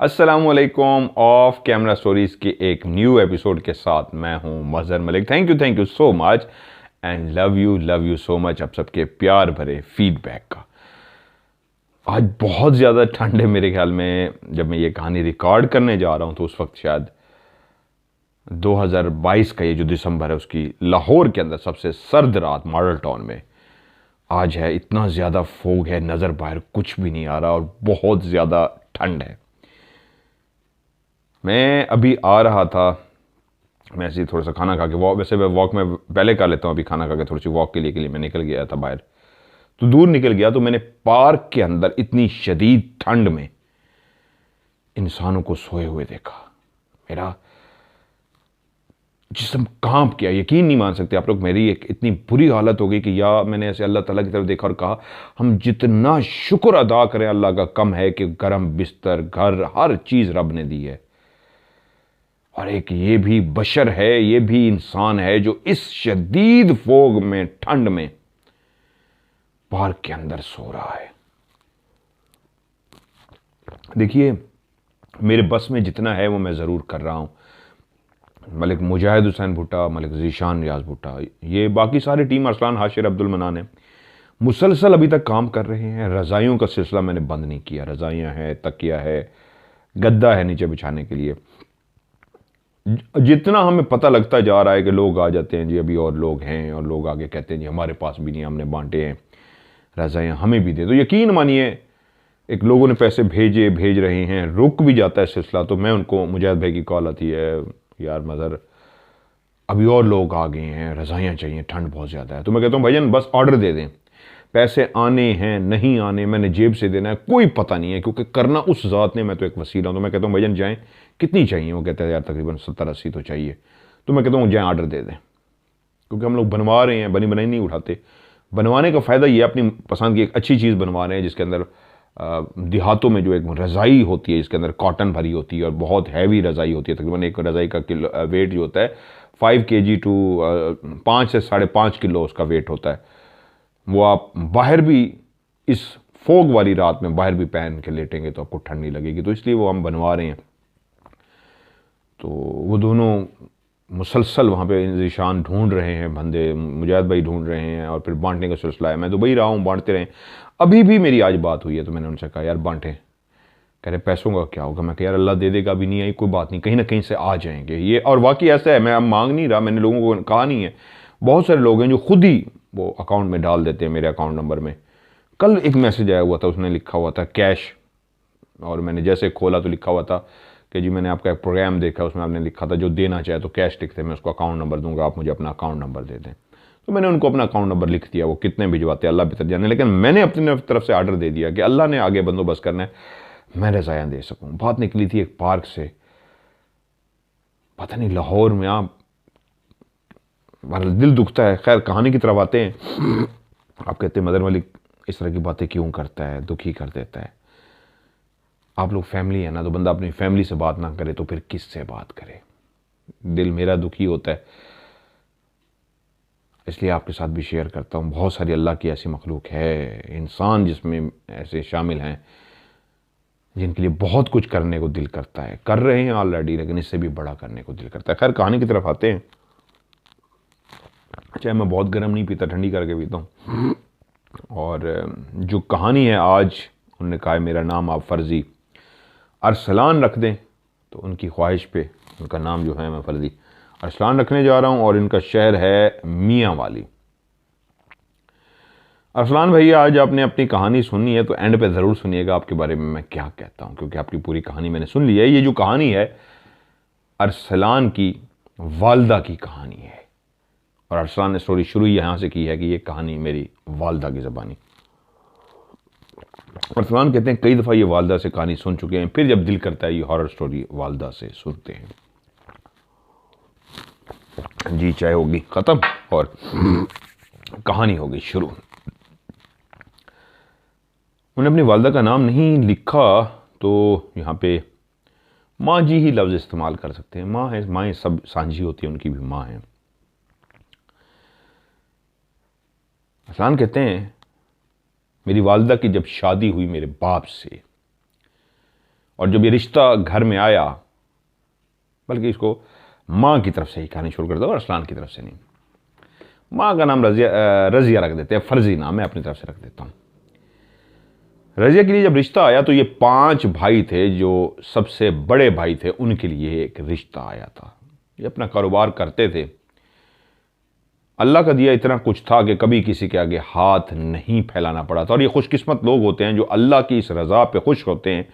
अस्सलामुअलैकुम of camera stories के एक न्यू एपिसोड के साथ मैं हूं Mazhar Malik. Thank you so much and love you so much आप सबके प्यार भरे फीडबैक का। आज बहुत ज़्यादा ठंड है मेरे ख्याल में। जब मैं ये कहानी रिकॉर्ड करने जा रहा हूं तो उस वक्त शायद 2022 का ये जो दिसंबर है उसकी लाहौर के अंदर सबसे सर्द रात मॉडल टाउन में आज है। इतना ज़्यादा फोग है, नज़र बाहर कुछ भी नहीं आ रहा और बहुत ज़्यादा ठंड है। मैं अभी आ रहा था, मैं ऐसे ही थोड़ा सा खाना खा के वॉक, वैसे मैं वॉक में पहले कर लेता हूँ, अभी खाना खा के थोड़ी सी वॉक के लिए मैं निकल गया था बाहर। तो दूर निकल गया तो मैंने पार्क के अंदर इतनी शदीद ठंड में इंसानों को सोए हुए देखा। मेरा जिस्म कांप गया, यकीन नहीं मान सकते आप लोग। मेरी एक इतनी बुरी हालत हो गई कि या मैंने ऐसे अल्लाह ताला की तरफ देखा और कहा हम जितना शुक्र अदा करें अल्लाह का कम है कि गर्म बिस्तर, घर, हर चीज़ रब ने दी है। और एक ये भी बशर है, ये भी इंसान है जो इस शदीद फोग में, ठंड में पार्क के अंदर सो रहा है। देखिए, मेरे बस में जितना है वो मैं ज़रूर कर रहा हूं। मलिक मुजाहिद हुसैन भुट्टा, मलिक ज़ीशान रियाज भुट्टा, ये बाकी सारी टीम, अरसलान हाशिर अब्दुल मनान है, मुसलसल अभी तक काम कर रहे हैं। रज़ाइयों का सिलसिला मैंने बंद नहीं किया। रज़ाइयाँ हैं, तकिया है, गद्दा है नीचे बिछाने के लिए। जितना हमें पता लगता जा रहा है कि लोग आ जाते हैं जी, अभी और लोग हैं, और लोग आगे कहते हैं जी हमारे पास भी नहीं, हमने बांटे हैं रज़ाइयाँ, हमें भी दे। तो यकीन मानिए एक लोगों ने पैसे भेज रहे हैं, रुक भी जाता है सिलसिला तो मैं उनको, मुजाहिद भाई की कॉल आती है, यार मज़हर अभी और लोग आ गए हैं, रज़ाइयाँ चाहिए, ठंड बहुत ज़्यादा है। तो मैं कहता हूँ भाईजान बस ऑर्डर दे दें, पैसे आने हैं नहीं आने, मैंने जेब से देना है, कोई पता नहीं है, क्योंकि करना उस ज़ात ने, मैं तो एक वसीला हूँ। तो मैं कहता हूँ भाईजान जाएँ, कितनी चाहिए? वो कहते हैं यार तकरीबन 70-80 तो चाहिए। तो मैं कहता हूँ जाएँ ऑर्डर दे दें, क्योंकि हम लोग बनवा रहे हैं, बनी बनाई नहीं उठाते। बनवाने का फ़ायदा ये, अपनी पसंद की एक अच्छी चीज़ बनवा रहे हैं जिसके अंदर देहातों में जो एक रज़ाई होती है जिसके अंदर कॉटन भरी होती है और बहुत हैवी रज़ाई होती है। तकरीबन एक रज़ाई का किलो वेट जो होता है 5 kg टू 5 से 5.5 किलो उसका वेट होता है। वो आप बाहर भी इस फोग वाली रात में बाहर भी पहन के लेटेंगे तो आपको ठंड नहीं लगेगी। तो इसलिए वो हम बनवा रहे हैं। तो वो दोनों मुसलसल वहाँ पे ज़ीशान ढूंढ रहे हैं, बंदे मुजाहिद भाई ढूंढ रहे हैं, और फिर बांटने का सिलसिला है। मैं दुबई रहा हूँ, बांटते रहें। अभी भी मेरी आज बात हुई है तो मैंने उनसे कहा यार बांटें। कह रहे पैसों का क्या होगा? मैं कह यार अल्लाह दे देगा, भी नहीं आई कोई बात नहीं, कहीं ना कहीं से आ जाएंगे ये। और वाकई ऐसा है, मैं अब मांग नहीं रहा, मैंने लोगों को कहा नहीं है। बहुत सारे लोग हैं जो खुद ही वो अकाउंट में डाल देते हैं, मेरे अकाउंट नंबर में। कल एक मैसेज आया हुआ था, उसने लिखा हुआ था कैश, और मैंने जैसे खोला तो लिखा हुआ था कि जी मैंने आपका एक प्रोग्राम देखा, उसमें आपने लिखा था जो देना चाहे तो कैश लिखते, मैं उसको अकाउंट नंबर दूंगा, आप मुझे अपना अकाउंट नंबर दे दें। तो मैंने उनको अपना अकाउंट नंबर लिख दिया। वो कितने भिजवाते अल्लाह बेहतर जाने, लेकिन मैंने अपनी तरफ से ऑर्डर दे दिया कि अल्लाह ने आगे बंदोबस्त करना है, मैं रज़ायाँ दे सकूँ। बात निकली थी एक पार्क से, पता नहीं लाहौर में, आप दिल दुखता है। खैर कहानी की तरफ आते हैं। आप कहते हैं मदर मलिक इस तरह की बातें क्यों करता है, दुखी कर देता है। आप लोग फैमिली है ना, तो बंदा अपनी फैमिली से बात ना करे तो फिर किससे बात करे? दिल मेरा दुखी होता है, इसलिए आपके साथ भी शेयर करता हूँ। बहुत सारी अल्लाह की ऐसी मखलूक है, इंसान जिसमें ऐसे शामिल हैं जिनके लिए बहुत कुछ करने को दिल करता है, कर रहे हैं ऑलरेडी, लेकिन इससे भी बड़ा करने को दिल करता है। खैर कहानी की तरफ आते हैं। चाहे मैं बहुत गर्म नहीं पीता, ठंडी करके पीता हूँ। और जो कहानी है आज, उन्होंने कहा है मेरा नाम आप फ़र्ज़ी अरसलान रख दें, तो उनकी ख्वाहिश पे उनका नाम जो है मैं फ़र्ज़ी अरसलान रखने जा रहा हूँ। और इनका शहर है मियाँ वाली। अरसलान भैया, आज आपने अपनी कहानी सुनी है तो एंड पे ज़रूर सुनिएगा आपके बारे में मैं क्या कहता हूँ, क्योंकि आपकी पूरी कहानी मैंने सुन ली है। ये जो कहानी है अरसलान की वालदा की कहानी है, और अरसलान ने स्टोरी शुरू यहाँ से की है कि ये कहानी मेरी वालदा की ज़बानी। अरसलान कहते हैं कई दफ़ा ये वालदा से कहानी सुन चुके हैं, फिर जब दिल करता है ये हॉरर स्टोरी वालदा से सुनते हैं। जी चाय होगी ख़त्म और कहानी होगी शुरू। उन्होंने अपनी वालदा का नाम नहीं लिखा, तो यहाँ पे माँ जी ही लफ्ज़ इस्तेमाल कर सकते हैं। माँ है, माएँ सब सांझी होती हैं, उनकी भी माँ है। अरसलान कहते हैं मेरी वालदा की जब शादी हुई मेरे बाप से, और जब ये रिश्ता घर में आया, बल्कि इसको माँ की तरफ से ही कहानी शुरू करता हूँ, अरसलान की तरफ से नहीं। माँ का नाम रजिया रख देते हैं, फर्जी नाम है, अपनी तरफ से रख देता हूँ। रजिया के लिए जब रिश्ता आया तो ये 5 भाई थे, जो सबसे बड़े भाई थे उनके लिए एक रिश्ता आया था। ये अपना कारोबार करते थे, अल्लाह का दिया इतना कुछ था कि कभी किसी के आगे हाथ नहीं फैलाना पड़ा था। और ये खुशकिस्मत लोग होते हैं जो अल्लाह की इस रज़ा पे खुश होते हैं।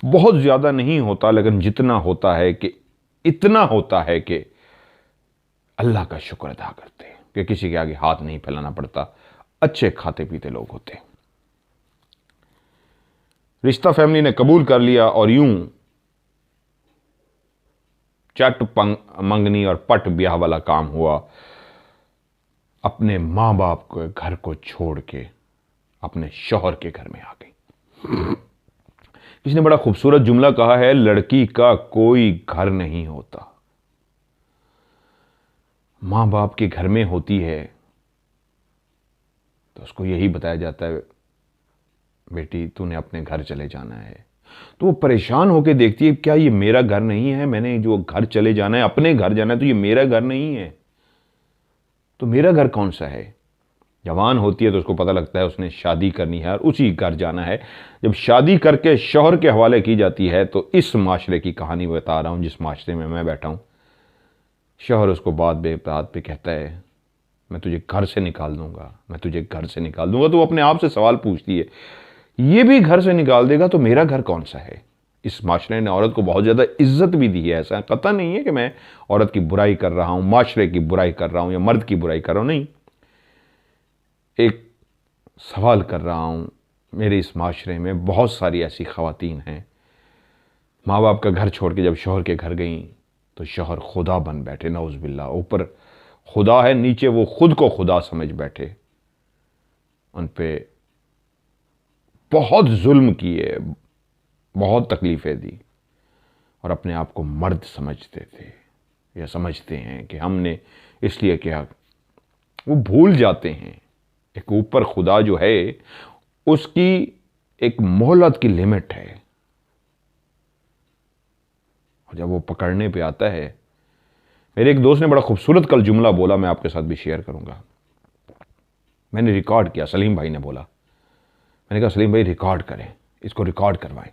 बहुत ज़्यादा नहीं होता, लेकिन जितना होता है कि इतना होता है कि अल्लाह का शुक्र अदा करते हैं कि किसी के आगे हाथ नहीं फैलाना पड़ता। अच्छे खाते पीते लोग होते हैं। रिश्ता फैमिली ने कबूल कर लिया और यूं चट मंगनी और पट ब्याह वाला काम हुआ। अपने माँ बाप के घर को छोड़ के अपने शौहर के घर में आ गई। किसी ने बड़ा खूबसूरत जुमला कहा है, लड़की का कोई घर नहीं होता। माँ बाप के घर में होती है तो उसको यही बताया जाता है, बेटी तूने अपने घर चले जाना है। तो वो परेशान होकर देखती है, क्या ये मेरा घर नहीं है? मैंने जो घर चले जाना है, अपने घर जाना है, तो ये मेरा घर नहीं है, तो मेरा घर कौन सा है? जवान होती है तो उसको पता लगता है उसने शादी करनी है और उसी घर जाना है। जब शादी करके शौहर के हवाले की जाती है तो इस माशरे की कहानी बता रहा हूं जिस माशरे में मैं बैठा हूं। शौहर उसको बात पे कहता है, मैं तुझे घर से निकाल दूंगा, मैं तुझे घर से निकाल दूंगा। तो वो अपने आप से सवाल पूछती है, ये भी घर से निकाल देगा तो मेरा घर कौन सा है? इस माशरे ने औरत को बहुत ज़्यादा इज्जत भी दी है। ऐसा कतई नहीं है कि मैं औरत की बुराई कर रहा हूं, माशरे की बुराई कर रहा हूं या मर्द की बुराई कर रहा हूं, नहीं। एक सवाल कर रहा हूं, मेरे इस माशरे में बहुत सारी ऐसी ख़वातीन हैं, माँ बाप का घर छोड़ के जब शौहर के घर गई तो शौहर खुदा बन बैठे, नऊज़ बिल्लाह। ऊपर खुदा है, नीचे वो खुद को खुदा समझ बैठे। उन पे बहुत जुल्म किए, बहुत तकलीफ़ें दी और अपने आप को मर्द समझते थे या समझते हैं कि हमने इसलिए किया। वो भूल जाते हैं एक ऊपर खुदा जो है उसकी एक मोहलत की लिमिट है। और जब वो पकड़ने पे आता है, मेरे एक दोस्त ने बड़ा खूबसूरत कल जुमला बोला, मैं आपके साथ भी शेयर करूंगा। मैंने रिकॉर्ड किया, सलीम भाई ने बोला, मैंने कहा सलीम भाई रिकॉर्ड करें, इसको रिकॉर्ड करवाएं।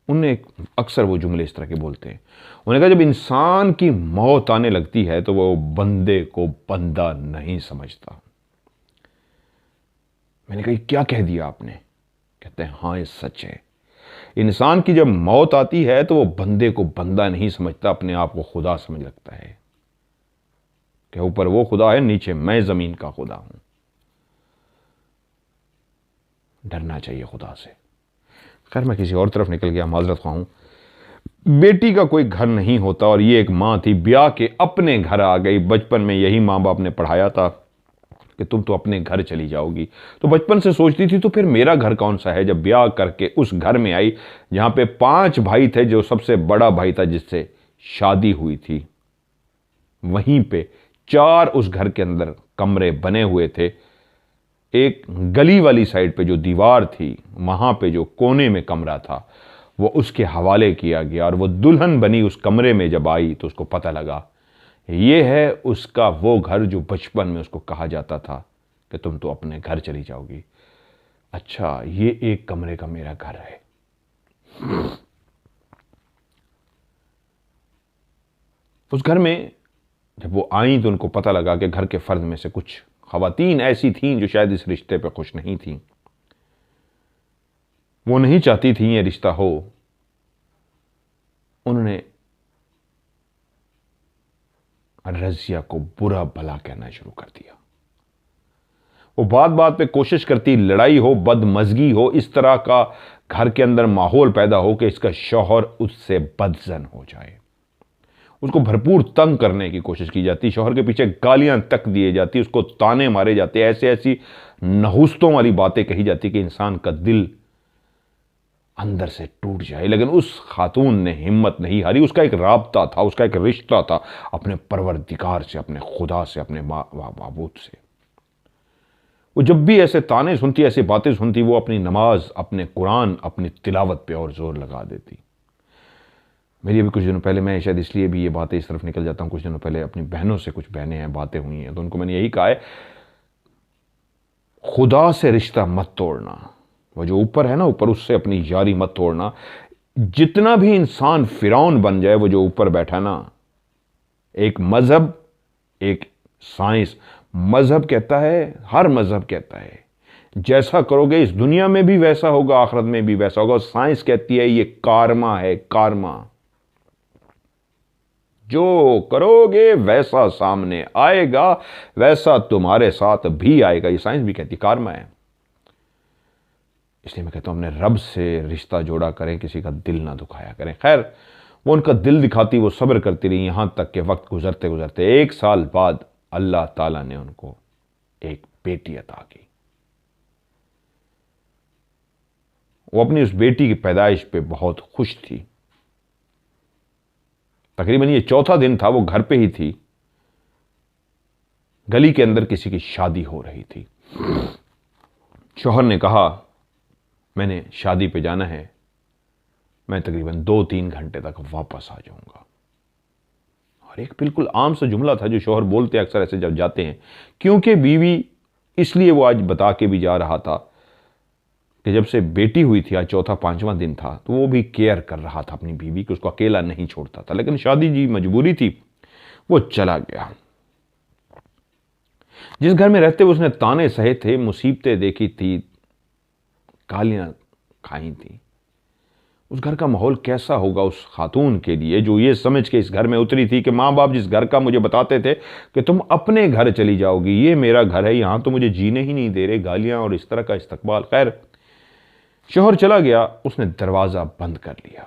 उनने अक्सर वो जुमले इस तरह के बोलते हैं। उन्होंने कहा जब इंसान की मौत आने लगती है तो वो बंदे को बंदा नहीं समझता। मैंने कहा क्या कह दिया आपने? कहते हैं हाँ ये सच है। इंसान की जब मौत आती है तो वो बंदे को बंदा नहीं समझता, अपने आप को खुदा समझ लगता है कि ऊपर वो खुदा है, नीचे मैं जमीन का खुदा हूं। डरना चाहिए खुदा से। खैर मैं किसी और तरफ निकल गया, माजरत ख्वाह हूं। बेटी का कोई घर नहीं होता और ये एक मां थी, ब्याह के अपने घर आ गई। बचपन में यही मां बाप ने पढ़ाया था कि तुम तो अपने घर चली जाओगी, तो बचपन से सोचती थी तो फिर मेरा घर कौन सा है। जब ब्याह करके उस घर में आई जहां पे 5 भाई थे, जो सबसे बड़ा भाई था जिससे शादी हुई थी, वहीं पे 4 उस घर के अंदर कमरे बने हुए थे। एक गली वाली साइड पे जो दीवार थी, वहां पे जो कोने में कमरा था वो उसके हवाले किया गया। और वो दुल्हन बनी उस कमरे में जब आई तो उसको पता लगा ये है उसका वो घर जो बचपन में उसको कहा जाता था कि तुम तो अपने घर चली जाओगी। अच्छा ये एक कमरे का मेरा घर है। उस घर में जब वो आई तो उनको पता लगा कि घर के फर्द में से कुछ ख़वातीन ऐसी थीं जो शायद इस रिश्ते पे खुश नहीं थीं। वो नहीं चाहती थी ये रिश्ता हो। उन्होंने रज़िया को बुरा भला कहना शुरू कर दिया। वो बात बात पे कोशिश करती, लड़ाई हो, बदमज़गी हो, इस तरह का घर के अंदर माहौल पैदा हो कि इसका शौहर उससे बदजन हो जाए। उसको भरपूर तंग करने की कोशिश की जाती, शौहर के पीछे गालियां तक दिए जाती, उसको ताने मारे जाते, ऐसे ऐसी नहुस्तों वाली बातें कही जाती कि इंसान का दिल अंदर से टूट जाए। लेकिन उस खातून ने हिम्मत नहीं हारी। उसका एक राब्ता था, उसका एक रिश्ता था अपने परवरदिगार से, अपने खुदा से, अपने माबूद से। वो जब भी ऐसे ताने सुनती, ऐसी बातें सुनती, वो अपनी नमाज, अपने कुरान, अपनी तिलावत पे और जोर लगा देती। मेरी अभी कुछ दिनों पहले, मैं शायद इसलिए भी ये बातें इस तरफ निकल जाता हूँ, कुछ दिनों पहले अपनी बहनों से, कुछ बहनें हैं, बातें हुई हैं, तो उनको मैंने यही कहा है, खुदा से रिश्ता मत तोड़ना, वो जो ऊपर है ना, ऊपर, उससे अपनी यारी मत तोड़ना। जितना भी इंसान फिरौन बन जाए, वो जो ऊपर बैठा ना, एक मजहब, एक साइंस, मजहब कहता है, हर मजहब कहता है जैसा करोगे इस दुनिया में भी वैसा होगा, आखिरत में भी वैसा होगा। और साइंस कहती है ये कार्मा है, कार्मा, जो करोगे वैसा सामने आएगा, वैसा तुम्हारे साथ भी आएगा। ये साइंस भी कहती है, कार्मा है। इसलिए मैं कहता हूं अपने रब से रिश्ता जोड़ा करें, किसी का दिल ना दुखाया करें। खैर, वो उनका दिल दिखाती, वो सब्र करती रही, यहां तक कि वक्त गुजरते गुजरते 1 साल बाद अल्लाह ताला ने उनको एक बेटी अता की। वो अपनी उस बेटी की पैदाइश पे बहुत खुश थी। तकरीबन ये 4था दिन था, वो घर पे ही थी, गली के अंदर किसी की शादी हो रही थी। शौहर ने कहा मैंने शादी पे जाना है, मैं तकरीबन 2-3 घंटे तक वापस आ जाऊंगा। और एक बिल्कुल आम सा जुमला था जो शौहर बोलते अक्सर ऐसे जब जाते हैं, क्योंकि बीवी, इसलिए वो आज बता के भी जा रहा था कि जब से बेटी हुई थी, आज 4था-5वां दिन था, तो वो भी केयर कर रहा था अपनी बीवी की, उसको अकेला नहीं छोड़ता था। लेकिन शादी जी मजबूरी थी, वो चला गया। जिस घर में रहते हुए उसने ताने सहे थे, मुसीबतें देखी थी, गालियां खाई थी, उस घर का माहौल कैसा होगा उस खातून के लिए जो ये समझ के इस घर में उतरी थी कि माँ बाप जिस घर का मुझे बताते थे कि तुम अपने घर चली जाओगी, ये मेरा घर है, यहां तो मुझे जीने ही नहीं दे रहे, गालियां और इस तरह का इस्तकबाल। खैर, शौहर चला गया, उसने दरवाजा बंद कर लिया।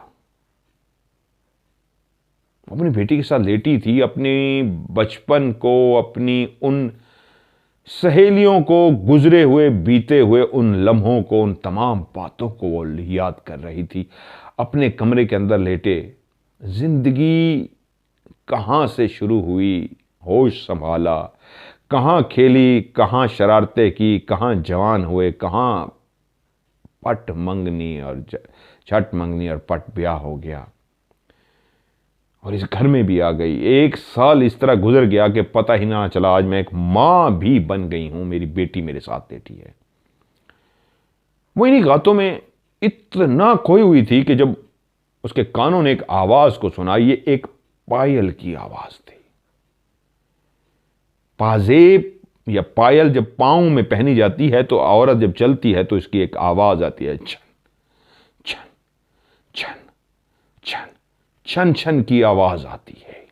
अपनी बेटी के साथ लेटी थी, अपनी बचपन को, अपनी उन सहेलियों को, गुजरे हुए बीते हुए उन लम्हों को, उन तमाम बातों को वो याद कर रही थी। अपने कमरे के अंदर लेटे, जिंदगी कहां से शुरू हुई, होश संभाला, कहां खेली, कहां शरारतें की, कहां जवान हुए, कहां पट मंगनी और छठ मंगनी और पट ब्याह हो गया, और इस घर में भी आ गई। 1 साल इस तरह गुजर गया कि पता ही ना चला आज मैं एक मां भी बन गई हूं, मेरी बेटी मेरे साथ बैठी है। वो इन्हीं बातों में इतना खोई हुई थी कि जब उसके कानों ने एक आवाज को सुना, ये एक पायल की आवाज थी। पाजेब या पायल जब पांव में पहनी जाती है तो औरत जब चलती है तो इसकी एक आवाज आती है, छन छन छन छन छन छन की आवाज आती है।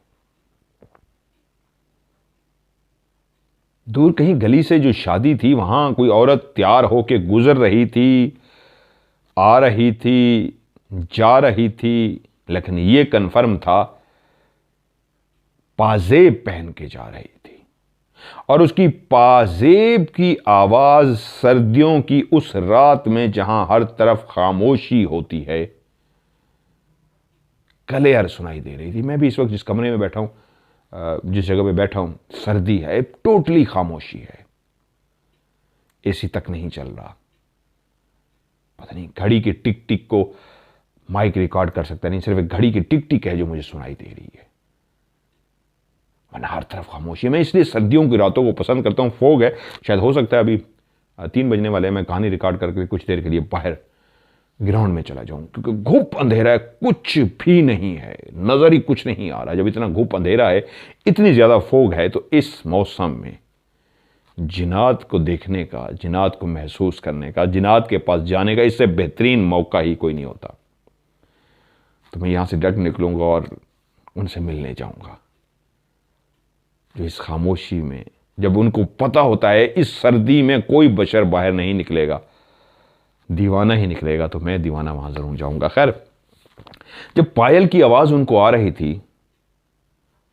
दूर कहीं गली से जो शादी थी, वहां कोई औरत तैयार होके गुजर रही थी, आ रही थी, जा रही थी, लेकिन यह कन्फर्म था पाजेब पहन के जा रही थी। और उसकी पाजेब की आवाज सर्दियों की उस रात में जहां हर तरफ खामोशी होती है, क्लियर सुनाई दे रही थी। मैं भी इस वक्त जिस कमरे में बैठा हूं, जिस जगह पे बैठा हूं, सर्दी है, टोटली खामोशी है, एसी तक नहीं चल रहा। पता नहीं घड़ी की टिक टिक को माइक रिकॉर्ड कर सकता नहीं, सिर्फ एक घड़ी की टिक टिक है जो मुझे सुनाई दे रही है, वरना हर तरफ खामोशी है। मैं इसलिए सर्दियों की रातों को पसंद करता हूं। फोग है, शायद हो सकता है अभी 3 बजने वाले हैं, मैं कहानी रिकॉर्ड करके कुछ देर के लिए बाहर ग्राउंड में चला जाऊं, क्योंकि घुप अंधेरा है, कुछ भी नहीं है, नजर ही कुछ नहीं आ रहा। जब इतना घुप अंधेरा है, इतनी ज्यादा फोग है, तो इस मौसम में जिन्नात को देखने का, जिन्नात को महसूस करने का, जिन्नात के पास जाने का इससे बेहतरीन मौका ही कोई नहीं होता। तो मैं यहां से डट निकलूंगा और उनसे मिलने जाऊंगा, जो इस खामोशी में, जब उनको पता होता है इस सर्दी में कोई बशर बाहर नहीं निकलेगा, दीवाना ही निकलेगा, तो मैं दीवाना वहां जरूर जाऊंगा। खैर, जब पायल की आवाज उनको आ रही थी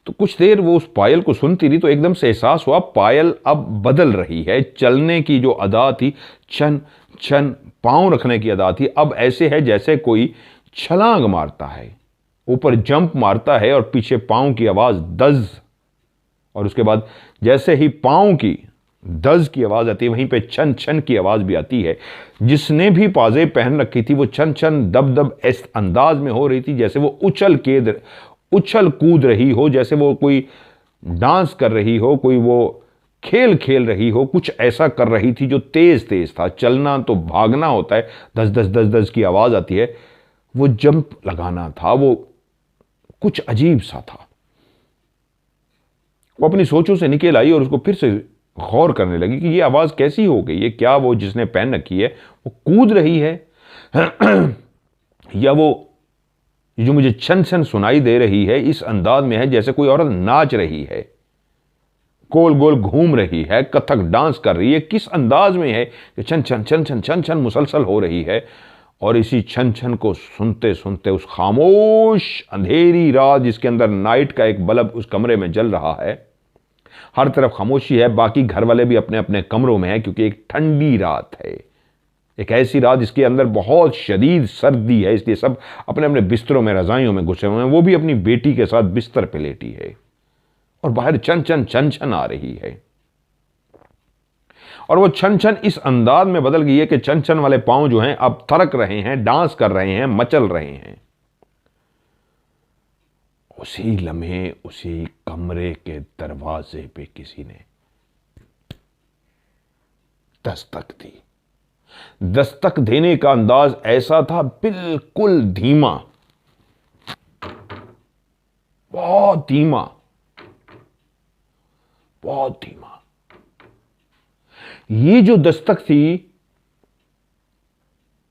तो कुछ देर वो उस पायल को सुनती रही, तो एकदम से एहसास हुआ पायल अब बदल रही है। चलने की जो अदा थी, छन छन पांव रखने की अदा थी, अब ऐसे है जैसे कोई छलांग मारता है, ऊपर जंप मारता है और पीछे पांव की आवाज दज, और उसके बाद जैसे ही पांव की दज की आवाज आती है, वहीं पे छन छन की आवाज भी आती है। जिसने भी पाजेब पहन रखी थी वो छन छन दब दब इस अंदाज में हो रही थी जैसे वो उछल कूद रही हो, जैसे वो कोई डांस कर रही हो, कोई वो खेल खेल रही हो, कुछ ऐसा कर रही थी जो तेज तेज था। चलना तो भागना होता है, दस दस दस दस की आवाज आती है, वो जंप लगाना था, वो कुछ अजीब सा था। वो अपनी सोचों से निकल आई और उसको फिर से गौर करने लगी कि ये आवाज कैसी हो गई है। क्या वो जिसने पहन रखी है वो कूद रही है या वो जो मुझे छन छन सुनाई दे रही है इस अंदाज में है जैसे कोई औरत नाच रही है, गोल गोल घूम रही है, कथक डांस कर रही है। किस अंदाज में है कि छन छन छन छन छन छन मुसलसल हो रही है। और इसी छन छन को सुनते सुनते उस खामोश अंधेरी रात जिसके अंदर नाइट का एक बल्ब उस कमरे में जल रहा है, हर तरफ खामोशी है, बाकी घर वाले भी अपने अपने कमरों में हैं क्योंकि एक ठंडी रात है, एक ऐसी रात जिसके अंदर बहुत शदीद सर्दी है, इसलिए सब अपने अपने बिस्तरों में रजाइयों में घुसे हुए हैं। वो भी अपनी बेटी के साथ बिस्तर पे लेटी है और बाहर छन छन छन छन आ रही है। और वो छन छन इस अंदाज में बदल गई है कि छन छन वाले पांव जो हैं अब थरक रहे हैं, डांस कर रहे हैं, मचल रहे हैं। उसी लम्हे उसी कमरे के दरवाजे पे किसी ने दस्तक दी। दस्तक देने का अंदाज ऐसा था बिल्कुल धीमा, बहुत धीमा, बहुत धीमा। ये जो दस्तक थी,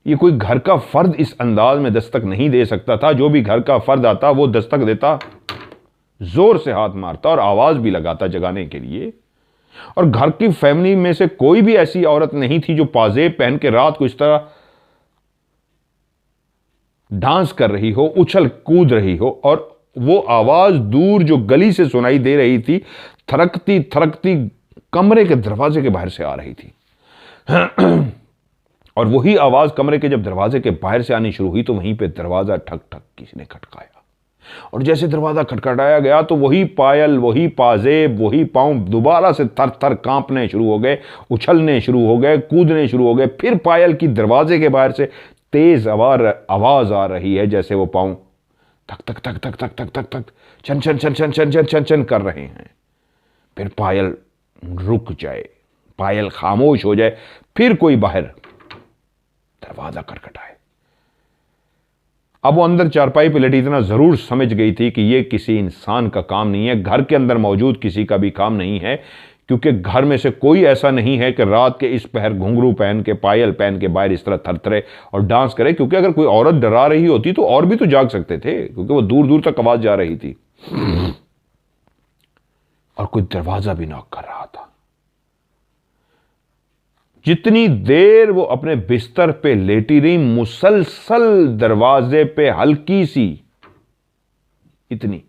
ये कोई घर का फर्द इस अंदाज में दस्तक नहीं दे सकता था। जो भी घर का फर्द आता वो दस्तक देता, जोर से हाथ मारता और आवाज भी लगाता जगाने के लिए। और घर की फैमिली में से कोई भी ऐसी औरत नहीं थी जो पाजेब पहन के रात को इस तरह डांस कर रही हो, उछल कूद रही हो। और वो आवाज दूर जो गली से सुनाई दे रही थी, थरकती थरकती कमरे के दरवाजे के बाहर से आ रही थी। और वही आवाज कमरे के जब दरवाजे के बाहर से आनी शुरू हुई तो वहीं पे दरवाजा ठक ठक किसी ने खटकाया। और जैसे दरवाजा खटखटाया गया तो वही पायल, वही पाजेब, वही पांव दोबारा से थर थर कांपने शुरू हो गए, उछलने शुरू हो गए, कूदने शुरू हो गए। फिर पायल की दरवाजे के बाहर से तेज आवाज आ रही है जैसे वो पांव थक थक थक थक थक थक थक थक छन छन छन छन छन छन छन छन कर रहे हैं। फिर पायल रुक जाए, पायल खामोश हो जाए, फिर कोई बाहर दरवाजा खटखटाए। अब वो अंदर चारपाई पे लेटी इतना जरूर समझ गई थी कि ये किसी इंसान का काम नहीं है, घर के अंदर मौजूद किसी का भी काम नहीं है, क्योंकि घर में से कोई ऐसा नहीं है कि रात के इस पहर घुंघरू पहन के, पायल पहन के बाहर इस तरह थरथरे और डांस करे। क्योंकि अगर कोई औरत डरा रही होती तो और भी तो जाग सकते थे, क्योंकि वो दूर दूर तक आवाज जा रही थी। और कोई दरवाजा भी नॉक कर रहा था। जितनी देर वो अपने बिस्तर पे लेटी रही, मुसलसल दरवाजे पे हल्की सी, इतनी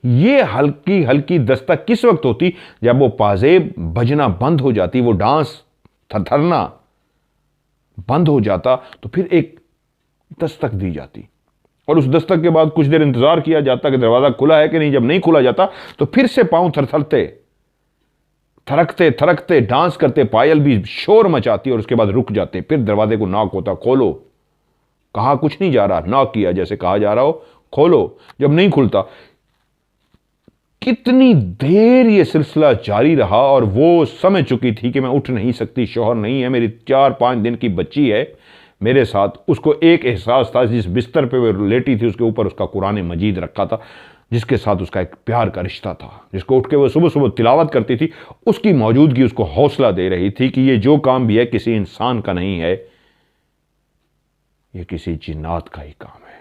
ये हल्की हल्की दस्तक किस वक्त होती? जब वो पाजेब बजना बंद हो जाती, वो डांस थरथरना बंद हो जाता, तो फिर एक दस्तक दी जाती। और उस दस्तक के बाद कुछ देर इंतजार किया जाता कि दरवाजा खुला है कि नहीं। जब नहीं खुला जाता तो फिर से पांव थरथरते, थरकते थरकते डांस करते, पायल भी शोर मचाती और उसके बाद रुक जाते। फिर दरवाजे को नॉक होता, खोलो। कहा कुछ नहीं जा रहा, नॉक किया जैसे कहा जा रहा हो, खोलो। जब नहीं खुलता, कितनी देर ये सिलसिला जारी रहा। और वो समझ चुकी थी कि मैं उठ नहीं सकती, शौहर नहीं है, मेरी 4-5 दिन की बच्ची है मेरे साथ। उसको एक एहसास था, जिस बिस्तर पे वो लेटी थी उसके ऊपर उसका कुरान मजीद रखा था, जिसके साथ उसका एक प्यार का रिश्ता था, जिसको उठ के वो सुबह सुबह तिलावत करती थी। उसकी मौजूदगी उसको हौसला दे रही थी कि ये जो काम भी है किसी इंसान का नहीं है, ये किसी जिन्नात का ही काम है।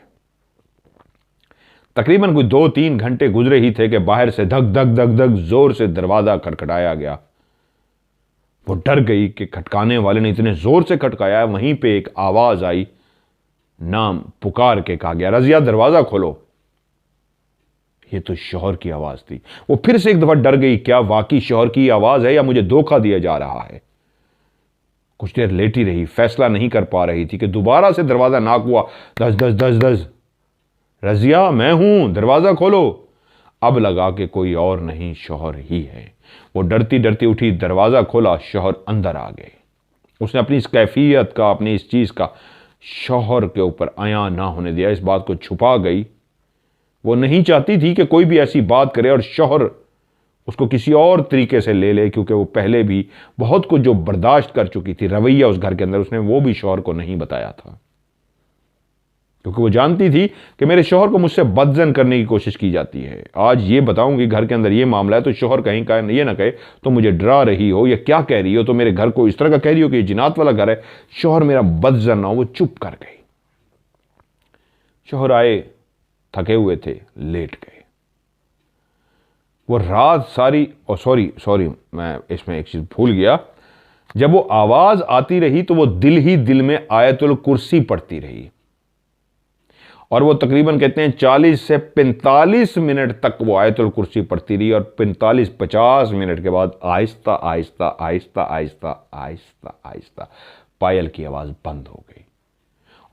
तकरीबन कोई 2-3 घंटे गुजरे ही थे कि बाहर से धक धक धक धक जोर से दरवाजा खटखटाया गया। वो डर गई कि खटकाने वाले ने इतने जोर से खटकाया। वहीं पे एक आवाज आई, नाम पुकार के कहा गया, रजिया दरवाजा खोलो। ये तो शौहर की आवाज थी। वो फिर से एक दफा डर गई, क्या वाकई शौहर की आवाज है या मुझे धोखा दिया जा रहा है। कुछ देर लेटी रही, फैसला नहीं कर पा रही थी कि दोबारा से दरवाजा नॉक हुआ, दस दस दस दस। रजिया मैं हूं, दरवाजा खोलो। अब लगा कि कोई और नहीं, शौहर ही है। वो डरती डरती उठी, दरवाज़ा खोला, शौहर अंदर आ गए। उसने अपनी इस कैफियत का, अपनी इस चीज़ का शौहर के ऊपर आया ना होने दिया, इस बात को छुपा गई। वो नहीं चाहती थी कि कोई भी ऐसी बात करे और शौहर उसको किसी और तरीके से ले ले, क्योंकि वो पहले भी बहुत कुछ जो बर्दाश्त कर चुकी थी रवैया उस घर के अंदर, उसने वो भी शौहर को नहीं बताया था, क्योंकि वो जानती थी कि मेरे शौहर को मुझसे बदजन करने की कोशिश की जाती है। आज ये बताऊंगी घर के अंदर ये मामला है, तो शौहर कहीं का ये ना कहे तो मुझे डरा रही हो या क्या कह रही हो, तो मेरे घर को इस तरह का कह रही हो कि ये जिनात वाला घर है, शौहर मेरा बदजन ना हो। वो चुप कर गई। शौहर आए, थके हुए थे, लेट गए। वो रात सारी, और सॉरी मैं इसमें एक चीज भूल गया, जब वो आवाज आती रही तो वो दिल ही दिल में आयतुल कुर्सी पढ़ती रही, और वो तकरीबन कहते हैं 40 से 45 मिनट तक वो आयतुल कुर्सी पढ़ती रही, और 45-50 मिनट के बाद आहिस्ता आहिस्ता आहिस्ता आहिस्ता आहिस्ता आहिस्ता पायल की आवाज बंद हो गई,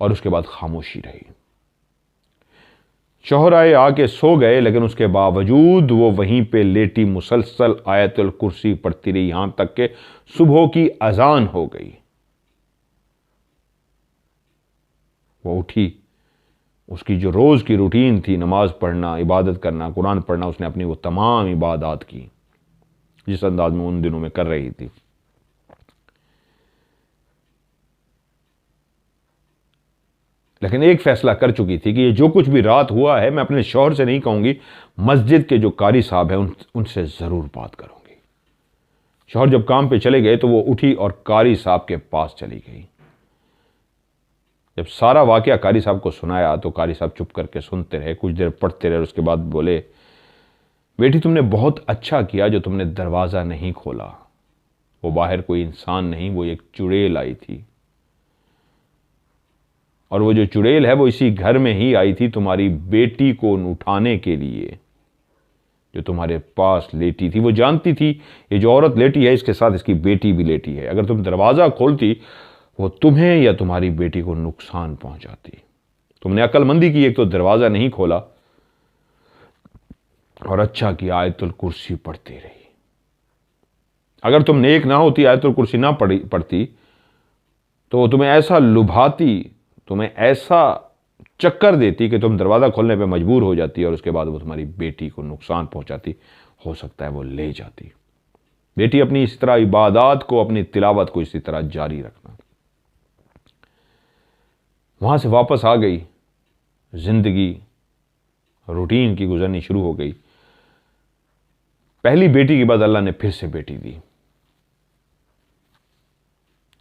और उसके बाद खामोशी रही। शौहर आए, आके सो गए, लेकिन उसके बावजूद वो वहीं पे लेटी मुसलसल आयतुल कुर्सी पढ़ती रही, यहां तक कि सुबह की अजान हो गई। वो उठी, उसकी जो रोज की रूटीन थी, नमाज पढ़ना, इबादत करना, कुरान पढ़ना, उसने अपनी वो तमाम इबादत की जिस अंदाज में उन दिनों में कर रही थी। लेकिन एक फैसला कर चुकी थी कि ये जो कुछ भी रात हुआ है, मैं अपने शौहर से नहीं कहूंगी, मस्जिद के जो कारी साहब हैं उनसे जरूर बात करूंगी। शौहर जब काम पे चले गए तो वो उठी और कारी साहब के पास चली गई। जब सारा वाकया कारी साहब को सुनाया तो कारी साहब चुप करके सुनते रहे, कुछ देर पढ़ते रहे, उसके बाद बोले, बेटी तुमने बहुत अच्छा किया जो तुमने दरवाज़ा नहीं खोला। वो बाहर कोई इंसान नहीं, वो एक चुड़ैल आई थी, और वो जो चुड़ैल है वो इसी घर में ही आई थी तुम्हारी बेटी को उठाने के लिए, जो तुम्हारे पास लेटी थी। वो जानती थी ये जो औरत लेटी है इसके साथ इसकी बेटी भी लेटी है, अगर तुम दरवाज़ा खोलती वो तुम्हें या तुम्हारी बेटी को नुकसान पहुंचाती। तुमने अक्लमंदी की, एक तो दरवाज़ा नहीं खोला, और अच्छा की आयतुल कुर्सी पढ़ती रही। अगर तुम नेक ना होती, आयतुल कुर्सी ना पढ़ती, तो वो तुम्हें ऐसा लुभाती, तुम्हें ऐसा चक्कर देती कि तुम दरवाज़ा खोलने पे मजबूर हो जाती, और उसके बाद वो तुम्हारी बेटी को नुकसान पहुंचाती, हो सकता है वो ले जाती। बेटी अपनी इस तरह इबादत को, अपनी तिलावत को इसी तरह जारी रखना। वहां से वापस आ गई, जिंदगी रूटीन की गुजरनी शुरू हो गई। पहली बेटी के बाद अल्लाह ने फिर से बेटी दी,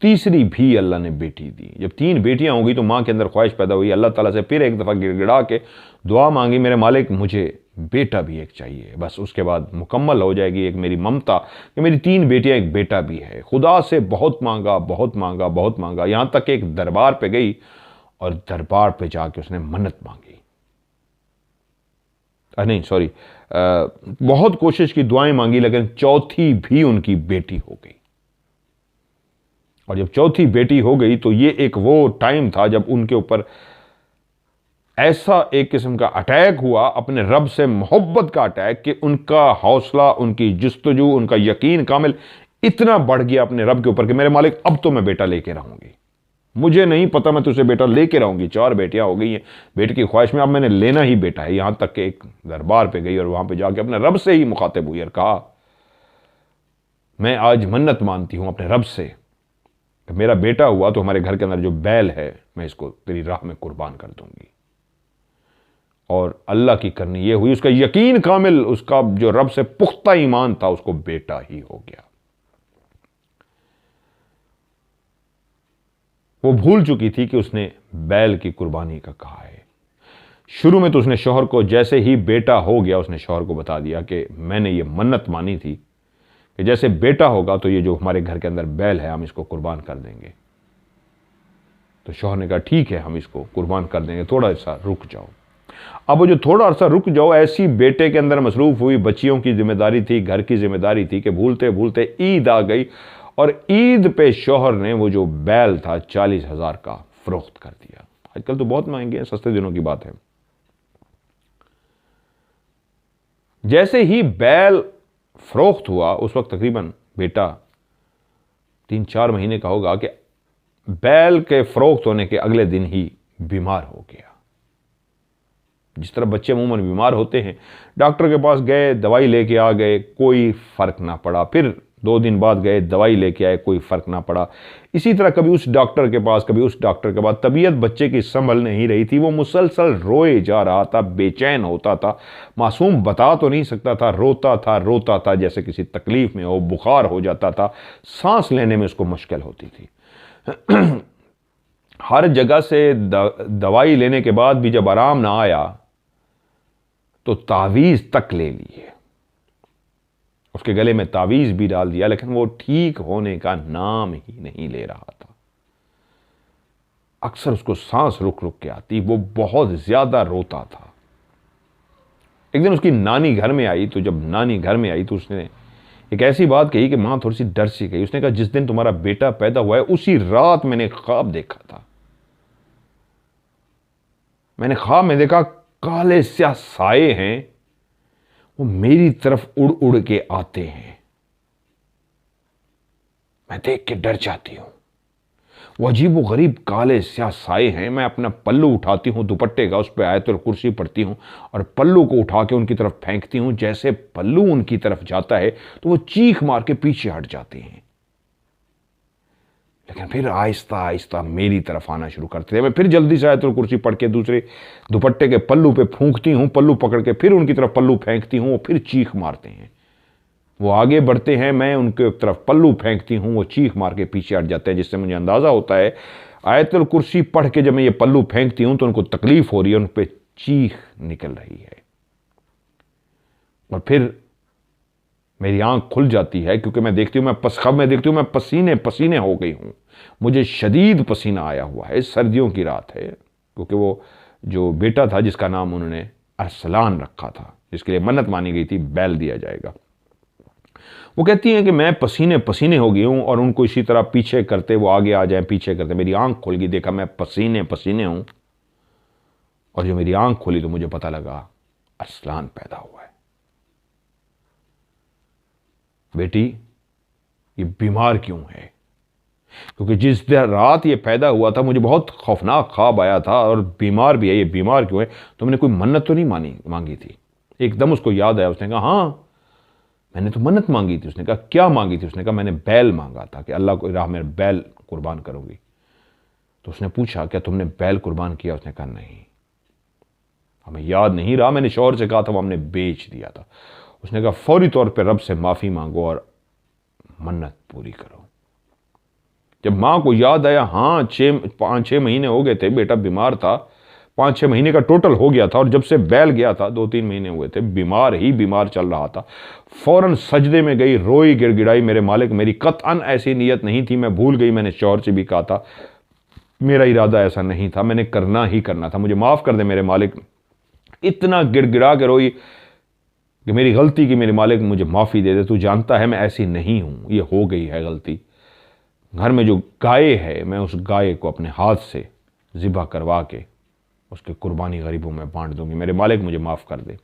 तीसरी भी अल्लाह ने बेटी दी। जब 3 बेटियां हो गई तो मां के अंदर ख्वाहिश पैदा हुई, अल्लाह ताला से फिर एक दफा गिड़गिड़ा के दुआ मांगी, मेरे मालिक मुझे बेटा भी एक चाहिए, बस उसके बाद मुकम्मल हो जाएगी एक मेरी ममता कि मेरी 3 बेटियां एक बेटा भी है। खुदा से बहुत मांगा, बहुत मांगा, बहुत मांगा, यहां तक एक दरबार पे गई और दरबार पे जाके उसने मन्नत मांगी। नहीं सॉरी, बहुत कोशिश की, दुआएं मांगी, लेकिन चौथी भी उनकी बेटी हो गई। और जब चौथी बेटी हो गई तो ये एक वो टाइम था जब उनके ऊपर ऐसा एक किस्म का अटैक हुआ, अपने रब से मोहब्बत का अटैक, कि उनका हौसला, उनकी जुस्तजू, उनका यकीन कामिल इतना बढ़ गया अपने रब के ऊपर कि मेरे मालिक अब तो मैं बेटा लेके रहूंगी, मुझे नहीं पता, मैं तुझसे बेटा लेके रहूंगी। 4 बेटियां हो गई हैं, बेटे की ख्वाहिश में अब मैंने लेना ही बेटा है। यहां तक कि एक दरबार पे गई और वहां पे जाके अपने रब से ही मुखातिब हुई और कहा, मैं आज मन्नत मानती हूं अपने रब से, मेरा बेटा हुआ तो हमारे घर के अंदर जो बैल है मैं इसको तेरी राह में कुर्बान कर दूंगी। और अल्लाह की करनी ये हुई, उसका यकीन कामिल, उसका जो रब से पुख्ता ईमान था, उसको बेटा ही हो गया। वो भूल चुकी थी कि उसने बैल की कुर्बानी का कहा है। शुरू में तो उसने शौहर को, जैसे ही बेटा हो गया उसने शौहर को बता दिया कि मैंने ये मन्नत मानी थी कि जैसे बेटा होगा तो ये जो हमारे घर के अंदर बैल है हम इसको कुर्बान कर देंगे। तो शौहर ने कहा ठीक है, हम इसको कुर्बान कर देंगे, थोड़ा सा रुक जाओ। अब वो जो थोड़ा अर्सा रुक जाओ, ऐसी बेटे के अंदर मसरूफ हुई, बच्चियों की जिम्मेदारी थी, घर की जिम्मेदारी थी, कि भूलते भूलते ईद आ गई, और ईद पे शौहर ने वो जो बैल था 40,000 का फरोख्त कर दिया। आजकल तो बहुत महंगे हैं, सस्ते दिनों की बात है। जैसे ही बैल फरोख्त हुआ, उस वक्त तकरीबन बेटा 3-4 महीने का होगा, कि बैल के फरोख्त होने के अगले दिन ही बीमार हो गया। जिस तरह बच्चे अमूमन बीमार होते हैं, डॉक्टर के पास गए, दवाई लेके आ गए, कोई फर्क ना पड़ा। फिर 2 दिन बाद गए, दवाई लेके आए, कोई फर्क ना पड़ा। इसी तरह कभी उस डॉक्टर के पास, कभी उस डॉक्टर के बाद, तबीयत बच्चे की संभल नहीं रही थी। वो मुसलसल रोए जा रहा था, बेचैन होता था। मासूम बता तो नहीं सकता था, रोता था जैसे किसी तकलीफ में हो, बुखार हो जाता था, सांस लेने में उसको मुश्किल होती थी। हर जगह से दवाई लेने के बाद भी जब आराम ना आया तो तावीज़ तक ले लिए, उसके गले में तावीज़ भी डाल दिया, लेकिन वो ठीक होने का नाम ही नहीं ले रहा था। अक्सर उसको सांस रुक रुक के आती, वो बहुत ज्यादा रोता था। एक दिन उसकी नानी घर में आई, तो जब नानी घर में आई तो उसने एक ऐसी बात कही कि मां थोड़ी सी डर सी गई। उसने कहा, जिस दिन तुम्हारा बेटा पैदा हुआ है उसी रात मैंने ख्वाब देखा था। मैंने ख्वाब में देखा काले स्याह साए हैं, वो मेरी तरफ उड़ उड़ के आते हैं। मैं देख के डर जाती हूं। वो अजीब व गरीब काले स्याह साए हैं। मैं अपना पल्लू उठाती हूं दुपट्टे का, उस पर आयतुल कुर्सी पढ़ती हूं और पल्लू को उठा के उनकी तरफ फेंकती हूं। जैसे पल्लू उनकी तरफ जाता है तो वो चीख मार के पीछे हट जाते हैं, लेकिन फिर आहिस्ता आहिस्ता मेरी तरफ आना शुरू करते थे। मैं फिर जल्दी से आयतुल कुर्सी पढ़ के दूसरे दुपट्टे के पल्लू पे फूंकती हूं, पल्लू पकड़ के फिर उनकी तरफ पल्लू फेंकती हूं, वो फिर चीख मारते हैं। वो आगे बढ़ते हैं, मैं उनके तरफ पल्लू फेंकती हूं, वो चीख मार के पीछे हट जाते हैं, जिससे मुझे अंदाजा होता है आयतुल कुर्सी पढ़ के जब मैं ये पल्लू फेंकती हूं तो उनको तकलीफ हो रही है, उन पर चीख निकल रही है। और फिर मेरी आंख खुल जाती है, क्योंकि मैं देखती हूं, मैं पसीने पसीने हो गई हूं। मुझे शदीद पसीना आया हुआ है। सर्दियों की रात है, क्योंकि वो जो बेटा था जिसका नाम उन्होंने अरसलान रखा था, जिसके लिए मन्नत मानी गई थी, बैल दिया जाएगा, वो कहती हैं कि मैं पसीने पसीने हो गई हूं और उनको इसी तरह पीछे करते, वो आगे आ जाए पीछे करते, मेरी आंख खुल गई, देखा मैं पसीने पसीने हूं। और जो मेरी आंख खुली तो मुझे पता लगा अरसलान पैदा हुआ है। बेटी ये बीमार क्यों है? क्योंकि जिस रात ये पैदा हुआ था मुझे बहुत खौफनाक ख्वाब आया था और बीमार भी है, ये बीमार क्यों है? तो मैंने कोई मन्नत तो नहीं मांगी थी। एकदम उसको याद आया, उसने कहा हाँ मैंने तो मन्नत मांगी थी। उसने कहा क्या मांगी थी? उसने कहा मैंने बैल मांगा था कि अल्लाह को राह में बैल कुर्बान करूंगी। तो उसने पूछा क्या तुमने बैल कुर्बान किया? उसने कहा नहीं, हमें याद नहीं रहा, मैंने शौहर से कहा था, वो हमने बेच दिया था। उसने कहा फौरी तौर पर रब से माफी मांगो और मन्नत पूरी करो। जब मां को याद आया, हाँ 5-6 महीने हो गए थे, बेटा बीमार था, 5-6 महीने का टोटल हो गया था, और जब से बैल गया था 2-3 महीने हुए थे, बीमार ही बीमार चल रहा था। फौरन सजदे में गई, रोई गिड़गिड़ाई, मेरे मालिक मेरी कतअन ऐसी नीयत नहीं थी, मैं भूल गई, मैंने शौहर से भी कहा था, मेरा इरादा ऐसा नहीं था, मैंने करना ही करना था, मुझे माफ कर दे मेरे मालिक। इतना गिड़गिड़ा के रोई कि मेरी गलती की, मेरे मालिक मुझे माफी दे दे, तू जानता है मैं ऐसी नहीं हूं, ये हो गई है गलती। घर में जो गाय है, मैं उस गाय को अपने हाथ से ज़िबा करवा के उसके कुर्बानी गरीबों में बांट दूंगी, मेरे मालिक मुझे माफ कर दे।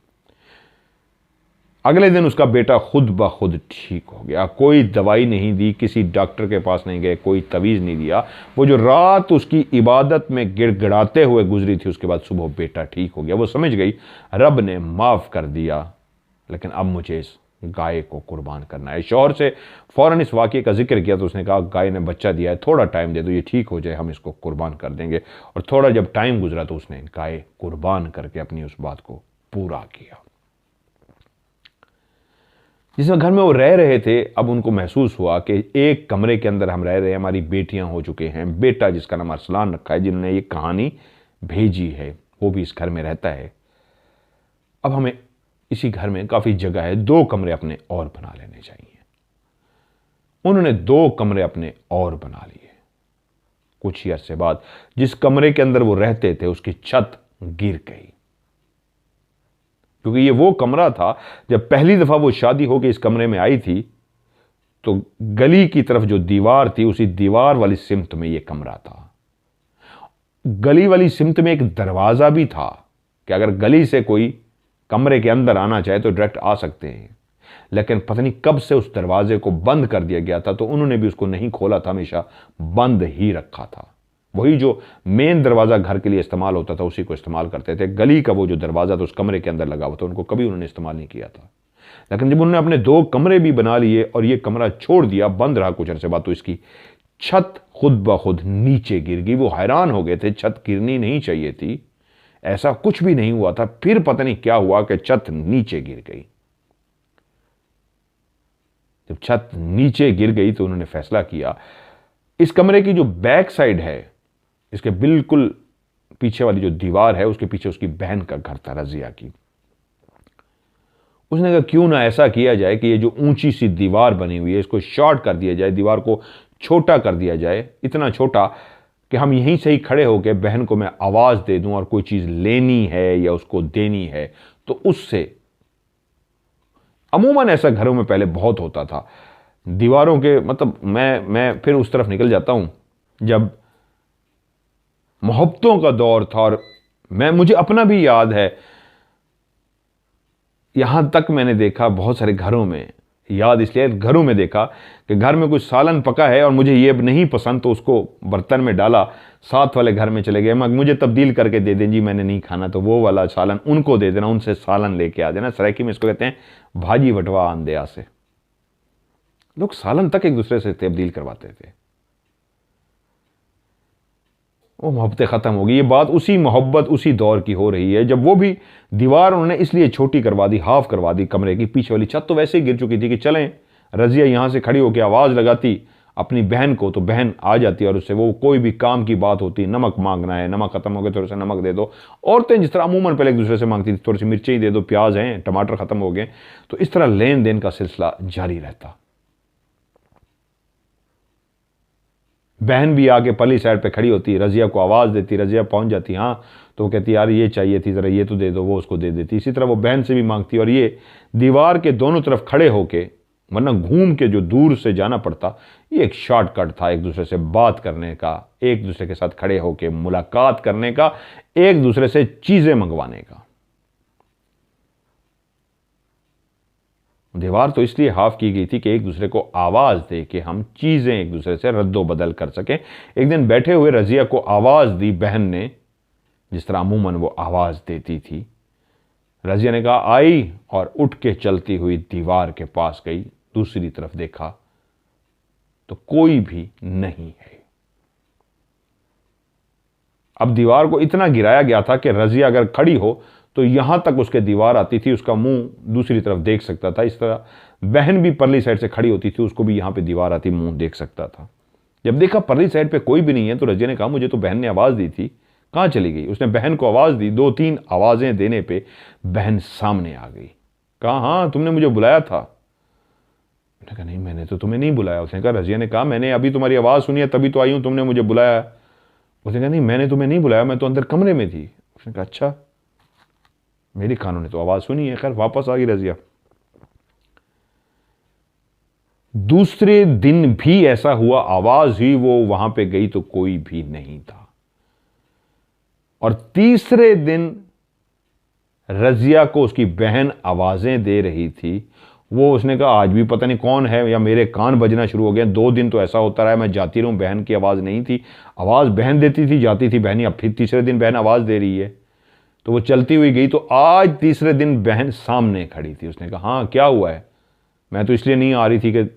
अगले दिन उसका बेटा खुद ब खुद ठीक हो गया। कोई दवाई नहीं दी, किसी डॉक्टर के पास नहीं गए, कोई तवीज़ नहीं दिया। वो जो रात उसकी इबादत में गिड़गिड़ाते हुए गुजरी थी, उसके बाद सुबह बेटा ठीक हो गया। वो समझ गई रब ने माफ़ कर दिया, लेकिन अब मुझे इस गाय को कुर्बान करना है। शौहर से फ़ौरन इस वाक़े का जिक्र किया तो उसने कहा गाय ने बच्चा दिया है, थोड़ा टाइम दे दो, ये ठीक हो जाए, हम इसको कुर्बान कर देंगे। और थोड़ा जब टाइम गुजरा तो उसने गाय कुर्बान करके अपनी उस बात को पूरा किया। जिस घर में वो रह रहे थे, अब उनको महसूस हुआ कि एक कमरे के अंदर हम रह रहे हैं, हमारी बेटियां हो चुके हैं, बेटा जिसका नाम अरसलान रखा है, जिन्होंने ये कहानी भेजी है, वो भी इस घर में रहता है। अब हमें इसी घर में काफ़ी जगह है, 2 कमरे अपने और बना लेने चाहिए। उन्होंने 2 कमरे अपने और बना लिए। कुछ ही अरसे बाद जिस कमरे के अंदर वो रहते थे उसकी छत गिर गई, क्योंकि ये वो कमरा था जब पहली दफ़ा वो शादी होकर इस कमरे में आई थी तो गली की तरफ जो दीवार थी, उसी दीवार वाली सिमत में ये कमरा था। गली वाली सिमत में एक दरवाज़ा भी था कि अगर गली से कोई कमरे के अंदर आना चाहे तो डायरेक्ट आ सकते हैं, लेकिन पता नहीं कब से उस दरवाजे को बंद कर दिया गया था, तो उन्होंने भी उसको नहीं खोला था, हमेशा बंद ही रखा था। वही जो मेन दरवाज़ा घर के लिए इस्तेमाल होता था उसी को इस्तेमाल करते थे। गली का वो जो दरवाज़ा था उस कमरे के अंदर लगा हुआ था, उनको कभी उन्होंने इस्तेमाल नहीं किया था। लेकिन जब उन्होंने अपने 2 कमरे भी बना लिए और ये कमरा छोड़ दिया, बंद रहा कुछ अरसे बाद, तो इसकी छत खुद ब खुद नीचे गिर गई। वो हैरान हो गए थे, छत गिरनी नहीं चाहिए थी, ऐसा कुछ भी नहीं हुआ था। फिर पता नहीं क्या हुआ कि छत नीचे गिर गई। जब छत नीचे गिर गई तो उन्होंने फैसला किया, इस कमरे की जो बैक साइड है, इसके बिल्कुल पीछे वाली जो दीवार है, उसके पीछे उसकी बहन का घर था, रजिया की। उसने कहा क्यों ना ऐसा किया जाए कि ये जो ऊंची सी दीवार बनी हुई है इसको शॉर्ट कर दिया जाए, दीवार को छोटा कर दिया जाए, इतना छोटा कि हम यहीं से ही खड़े होकर बहन को मैं आवाज दे दूं और कोई चीज लेनी है या उसको देनी है तो उससे। अमूमन ऐसा घरों में पहले बहुत होता था, दीवारों के मतलब मैं फिर उस तरफ निकल जाता हूं जब मोहब्बतों का दौर था। और मुझे अपना भी याद है, यहां तक मैंने देखा बहुत सारे घरों में, याद इसलिए घरों में देखा कि घर में कुछ सालन पका है और मुझे ये नहीं पसंद, तो उसको बर्तन में डाला, साथ वाले घर में चले गए, मुझे तब्दील करके दे दें जी, मैंने नहीं खाना, तो वो वाला सालन उनको दे देना, उनसे सालन लेके आ देना। सराइकी में इसको कहते हैं भाजी बटवा आंदिया से। लोग सालन तक एक दूसरे से तब्दील करवाते थे। वो मोहब्बतें खत्म हो गई। ये बात उसी मोहब्बत उसी दौर की हो रही है जब वो भी दीवार उन्होंने इसलिए छोटी करवा दी, हाफ करवा दी कमरे की। पीछे वाली छत तो वैसे ही गिर चुकी थी कि चलें, रजिया यहां से खड़ी होकर आवाज लगाती अपनी बहन को तो बहन आ जाती और उससे वो कोई भी काम की बात होती, नमक मांगना है, नमक खत्म हो गया थोड़ा सा नमक दे दो। औरतें जिस तरह अमूमन पहले एक दूसरे से मांगती थी, थोड़ी सी मिर्ची दे दो, प्याज हैं, टमाटर खत्म हो गए, तो इस तरह लेन देन का सिलसिला जारी रहता। बहन भी आके पल्ली साइड पे खड़ी होती, रजिया को आवाज देती, रजिया पहुंच जाती, हाँ, तो वो कहती यार ये चाहिए थी, जरा ये तो दे दो, वो उसको दे देती। इसी तरह वो बहन से भी मांगती और ये दीवार के दोनों तरफ खड़े होके, वरना घूम के जो दूर से जाना पड़ता, ये एक शॉर्टकट था एक दूसरे से बात करने का, एक दूसरे के साथ खड़े होके मुलाकात करने का, एक दूसरे से चीजें मंगवाने का। दीवार तो इसलिए हाफ की गई थी कि एक दूसरे को आवाज दे के हम चीजें एक दूसरे से रद्दो बदल कर सकें। एक दिन बैठे हुए रजिया को आवाज दी बहन ने, जिस तरह अमूमन वो आवाज देती थी। रजिया ने कहा आई, और उठ के चलती हुई दीवार के पास गई, दूसरी तरफ देखा तो कोई भी नहीं है। अब दीवार को इतना गिराया गया था कि रजिया अगर खड़ी हो तो यहां तक उसके दीवार आती थी, उसका मुंह दूसरी तरफ देख सकता था। इस तरह बहन भी परली साइड से खड़ी होती थी, उसको भी यहां पे दीवार आती, मुंह देख सकता था। जब देखा परली साइड पे कोई भी नहीं है तो रजिया ने कहा मुझे तो बहन ने आवाज दी थी, कहां चली गई? उसने बहन को आवाज दी, 2-3 आवाजें देने पे बहन सामने आ गई। कहा हाँ तुमने मुझे बुलाया था? मैंने कहा नहीं मैंने तो तुम्हें नहीं बुलाया। उसने कहा, रजिया ने कहा मैंने अभी तुम्हारी आवाज सुनी है तभी तो आई हूं, तुमने मुझे बुलाया। उसने कहा नहीं मैंने तुम्हें नहीं बुलाया, मैं तो अंदर कमरे में थी। उसने कहा अच्छा, मेरी कानों ने तो आवाज सुनी है। खैर वापस आ गई रजिया। दूसरे दिन भी ऐसा हुआ, आवाज हुई, वो वहां पे गई तो कोई भी नहीं था। और तीसरे दिन रजिया को उसकी बहन आवाजें दे रही थी। वो उसने कहा आज भी पता नहीं कौन है, या मेरे कान बजना शुरू हो गए। 2 दिन तो ऐसा होता रहा, मैं जाती रहूं, बहन की आवाज नहीं थी, आवाज बहन देती थी, जाती थी बहन, अब फिर तीसरे दिन बहन आवाज दे रही है। तो वो चलती हुई गई तो आज तीसरे दिन बहन सामने खड़ी थी। उसने कहा हाँ क्या हुआ है? मैं तो इसलिए नहीं आ रही थी कि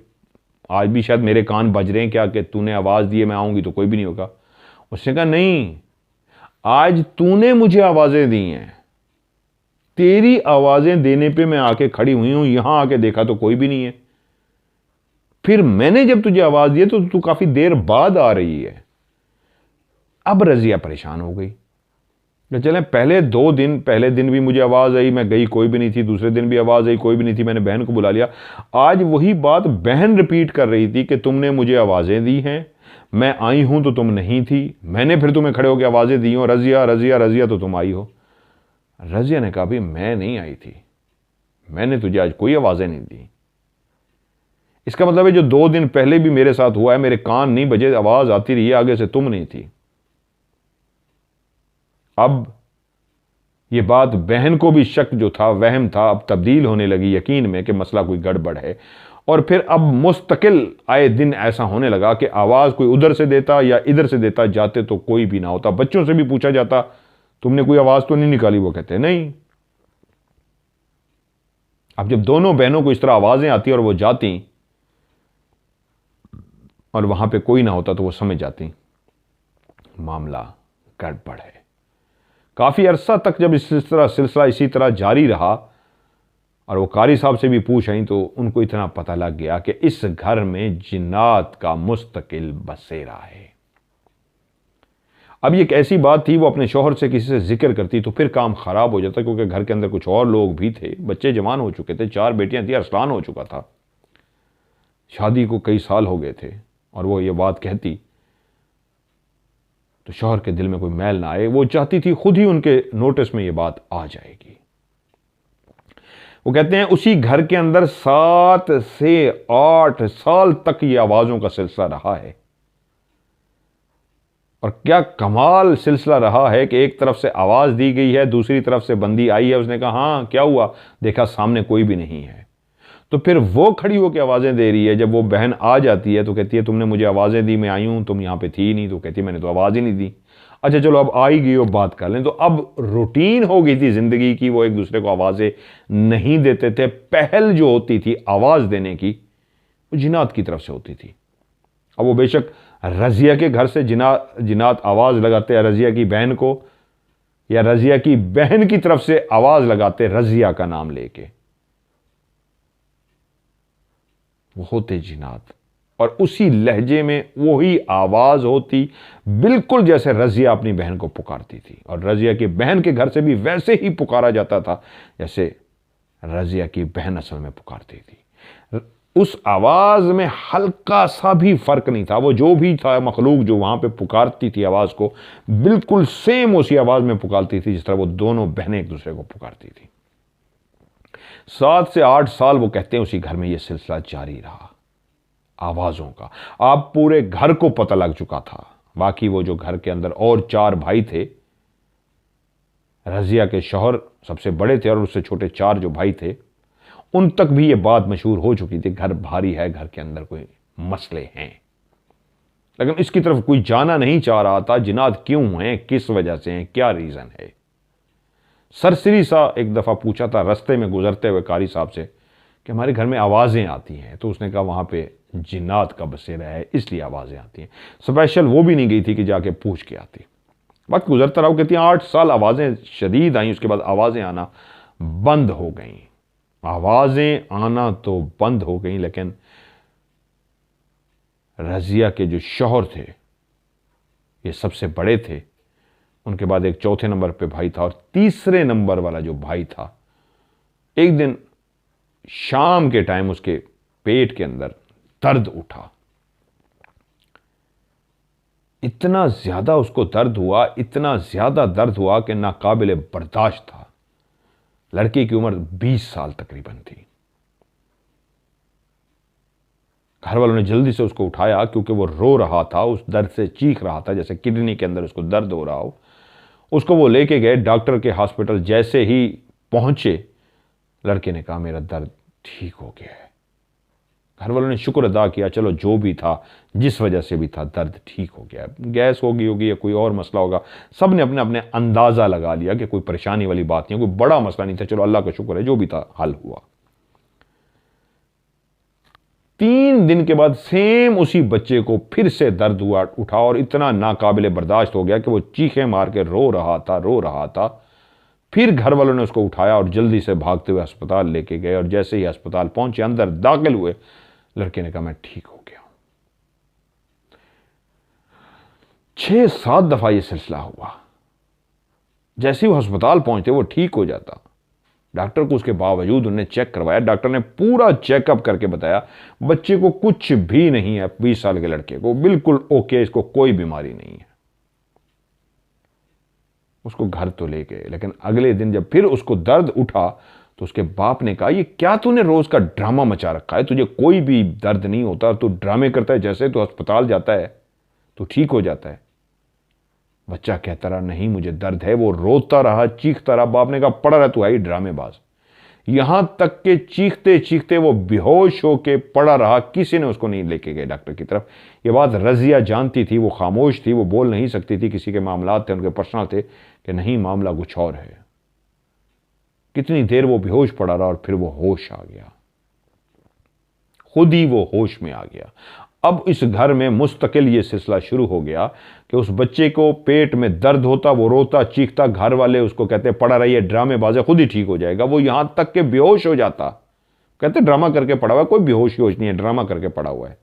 आज भी शायद मेरे कान बज रहे हैं क्या कि तूने आवाज दी है, मैं आऊंगी तो कोई भी नहीं होगा। उसने कहा नहीं, आज तूने मुझे आवाजें दी हैं, तेरी आवाजें देने पे मैं आके खड़ी हुई हूं, यहां आके देखा तो कोई भी नहीं है। फिर मैंने जब तुझे आवाज दी तो तू काफी देर बाद आ रही है। अब रजिया परेशान हो गई। चले पहले 2 दिन, पहले दिन भी मुझे आवाज आई, मैं गई कोई भी नहीं थी, दूसरे दिन भी आवाज आई कोई भी नहीं थी, मैंने बहन को बुला लिया। आज वही बात बहन रिपीट कर रही थी कि तुमने मुझे आवाजें दी हैं, मैं आई हूं तो तुम नहीं थी, मैंने फिर तुम्हें खड़े होकर आवाजें दी हो, रजिया रजिया रजिया, तो तुम आई हो। रजिया ने कहा भी मैं नहीं आई थी, मैंने तुझे आज कोई आवाजें नहीं दी। इसका मतलब है जो 2 दिन पहले भी मेरे साथ हुआ है, मेरे कान नहीं बजे, आवाज आती रही है आगे से, तुम नहीं थी। अब ये बात बहन को भी शक जो था, वहम था, अब तब्दील होने लगी यकीन में कि मसला कोई गड़बड़ है। और फिर अब मुस्तकिल आए दिन ऐसा होने लगा कि आवाज़ कोई उधर से देता या इधर से देता, जाते तो कोई भी ना होता। बच्चों से भी पूछा जाता तुमने कोई आवाज़ तो नहीं निकाली, वो कहते नहीं। अब जब दोनों बहनों को इस तरह आवाज़ें आती और वो जाती और वहां पे कोई ना होता तो वो समझ जाती मामला गड़बड़ है। काफ़ी अरसा तक जब इस तरह सिलसिला इसी तरह जारी रहा और वो कारी साहब से भी पूछ आई तो उनको इतना पता लग गया कि इस घर में जिन्नात का मुस्तकिल बसेरा है। अब ये एक ऐसी बात थी, वो अपने शौहर से किसी से जिक्र करती तो फिर काम खराब हो जाता, क्योंकि घर के अंदर कुछ और लोग भी थे, बच्चे जवान हो चुके थे, 4 बेटियां थी, अरसलान हो चुका था, शादी को कई साल हो गए थे। और वो ये बात कहती तो शौहर के दिल में कोई मैल ना आए। वो चाहती थी खुद ही उनके नोटिस में ये बात आ जाएगी। वो कहते हैं उसी घर के अंदर 7 से 8 साल तक ये आवाज़ों का सिलसिला रहा है। और क्या कमाल सिलसिला रहा है कि एक तरफ से आवाज़ दी गई है, दूसरी तरफ से बंदी आई है, उसने कहा हाँ क्या हुआ, देखा सामने कोई भी नहीं है। तो फिर वो खड़ी होकर आवाज़ें दे रही है। जब वो बहन आ जाती है तो कहती है तुमने मुझे आवाज़ें दी, मैं आई हूँ, तुम यहाँ पे थी नहीं। तो कहती है मैंने तो आवाज़ ही नहीं दी। अच्छा चलो अब आ ही गई हो, बात कर लें। तो अब रूटीन हो गई थी ज़िंदगी की, वो एक दूसरे को आवाज़ें नहीं देते थे। पहल जो होती थी आवाज़ देने की वो जिन्नात की तरफ से होती थी। अब वो बेशक रज़िया के घर से जिन्नात आवाज़ लगाते रज़िया की बहन को, या रज़िया की बहन की तरफ से आवाज़ लगाते रज़िया का नाम लेके, वो होते जिन्नात। और उसी लहजे में वही आवाज़ होती, बिल्कुल जैसे रज़िया अपनी बहन को पुकारती थी। और रज़िया की बहन के घर से भी वैसे ही पुकारा जाता था जैसे रज़िया की बहन असल में पुकारती थी। उस आवाज़ में हल्का सा भी फ़र्क नहीं था। वो जो भी था मखलूक जो वहाँ पे पुकारती थी आवाज़ को, बिल्कुल सेम उसी आवाज़ में पुकारती थी जिस तरह वो दोनों बहनें एक दूसरे को पुकारती थी। 7 से 8 साल वो कहते हैं उसी घर में ये सिलसिला जारी रहा आवाज़ों का। आप पूरे घर को पता लग चुका था। बाकी वो जो घर के अंदर और 4 भाई थे, रज़िया के शौहर सबसे बड़े थे और उससे छोटे 4 जो भाई थे, उन तक भी ये बात मशहूर हो चुकी थी घर भारी है, घर के अंदर कोई मसले हैं। लेकिन इसकी तरफ कोई जाना नहीं चाह रहा था। जिन्नात क्यों हैं, किस वजह से हैं, क्या रीज़न है। सरसरी सा एक दफ़ा पूछा था रास्ते में गुजरते हुए कारी साहब से कि हमारे घर में आवाज़ें आती हैं। तो उसने कहा वहाँ पे जिन्नात का बसेरा है इसलिए आवाज़ें आती हैं। स्पेशल वो भी नहीं गई थी कि जाके पूछ के आती। वक्त गुजरता रहा, कहती हैं 8 साल आवाज़ें शदीद आई, उसके बाद आवाज़ें आना बंद हो गई। आवाज़ें आना तो बंद हो गई, लेकिन रज़िया के जो शौहर थे, ये सबसे बड़े थे, उनके बाद एक चौथे नंबर पे भाई था, और तीसरे नंबर वाला जो भाई था, एक दिन शाम के टाइम उसके पेट के अंदर दर्द उठा। इतना ज्यादा उसको दर्द हुआ, इतना ज्यादा दर्द हुआ कि नाकाबिले बर्दाश्त था। लड़की की उम्र 20 साल तकरीबन थी। घर वालों ने जल्दी से उसको उठाया, क्योंकि वो रो रहा था, उस दर्द से चीख रहा था जैसे किडनी के अंदर उसको दर्द हो रहा हो। उसको वो लेके गए डॉक्टर के हॉस्पिटल। जैसे ही पहुंचे, लड़के ने कहा मेरा दर्द ठीक हो गया है। घर वालों ने शुक्र अदा किया, चलो जो भी था, जिस वजह से भी था, दर्द ठीक हो गया। गैस होगी या कोई और मसला होगा, सब ने अपने अपने अंदाज़ा लगा लिया कि कोई परेशानी वाली बात नहीं है, कोई बड़ा मसला नहीं था। चलो अल्लाह का शुक्र है, जो भी था हल हुआ। 3 दिन के बाद सेम उसी बच्चे को फिर से दर्द हुआ उठा, और इतना नाकाबिले बर्दाश्त हो गया कि वो चीखें मार के रो रहा था। फिर घर वालों ने उसको उठाया और जल्दी से भागते हुए अस्पताल लेके गए। और जैसे ही अस्पताल पहुंचे, अंदर दाखिल हुए, लड़के ने कहा मैं ठीक हो गया। 6-7 दफा यह सिलसिला हुआ। जैसे ही वो अस्पताल पहुंचते वो ठीक हो जाता। डॉक्टर को उसके बावजूद उन्हें चेक करवाया। डॉक्टर ने पूरा चेकअप करके बताया बच्चे को कुछ भी नहीं है, 20 साल के लड़के को बिल्कुल ओके, इसको कोई बीमारी नहीं है। उसको घर तो ले गए, लेकिन अगले दिन जब फिर उसको दर्द उठा तो उसके बाप ने कहा ये क्या तूने रोज का ड्रामा मचा रखा है, तुझे कोई भी दर्द नहीं होता, तू ड्रामे करता है, जैसे तू अस्पताल जाता है तो ठीक हो जाता है। बच्चा कहता रहा नहीं मुझे दर्द है, वो रोता रहा, चीखता रहा। बाप ने कहा पड़ा रहा, तू आई ड्रामेबाज। यहां तक के चीखते चीखते वो बेहोश होके पड़ा रहा, किसी ने उसको नहीं लेके गए डॉक्टर की तरफ। ये बात रजिया जानती थी, वो खामोश थी, वो बोल नहीं सकती थी, किसी के मामलात थे, उनके पर्सनल थे कि नहीं मामला कुछ और है। कितनी देर वो बेहोश पड़ा रहा और फिर वो होश आ गया, खुद ही वो होश में आ गया। अब इस घर में मुस्तकिल ये सिलसिला शुरू हो गया कि उस बच्चे को पेट में दर्द होता, वो रोता चीखता, घर वाले उसको कहते पड़ा रहिए, ड्रामेबाज है, खुद ही ठीक हो जाएगा। वो यहां तक के बेहोश हो जाता, कहते ड्रामा करके पड़ा हुआ है, कोई बेहोश नहीं है, ड्रामा करके पड़ा हुआ है।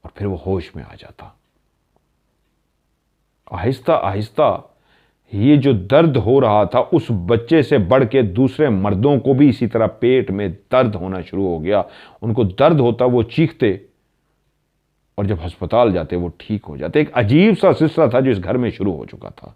और फिर वो होश में आ जाता। आहिस्ता आहिस्ता ये जो दर्द हो रहा था उस बच्चे से बढ़ के दूसरे मर्दों को भी इसी तरह पेट में दर्द होना शुरू हो गया। उनको दर्द होता, वो चीखते, और जब अस्पताल जाते वो ठीक हो जाते। एक अजीब सा सिलसिला था जो इस घर में शुरू हो चुका था।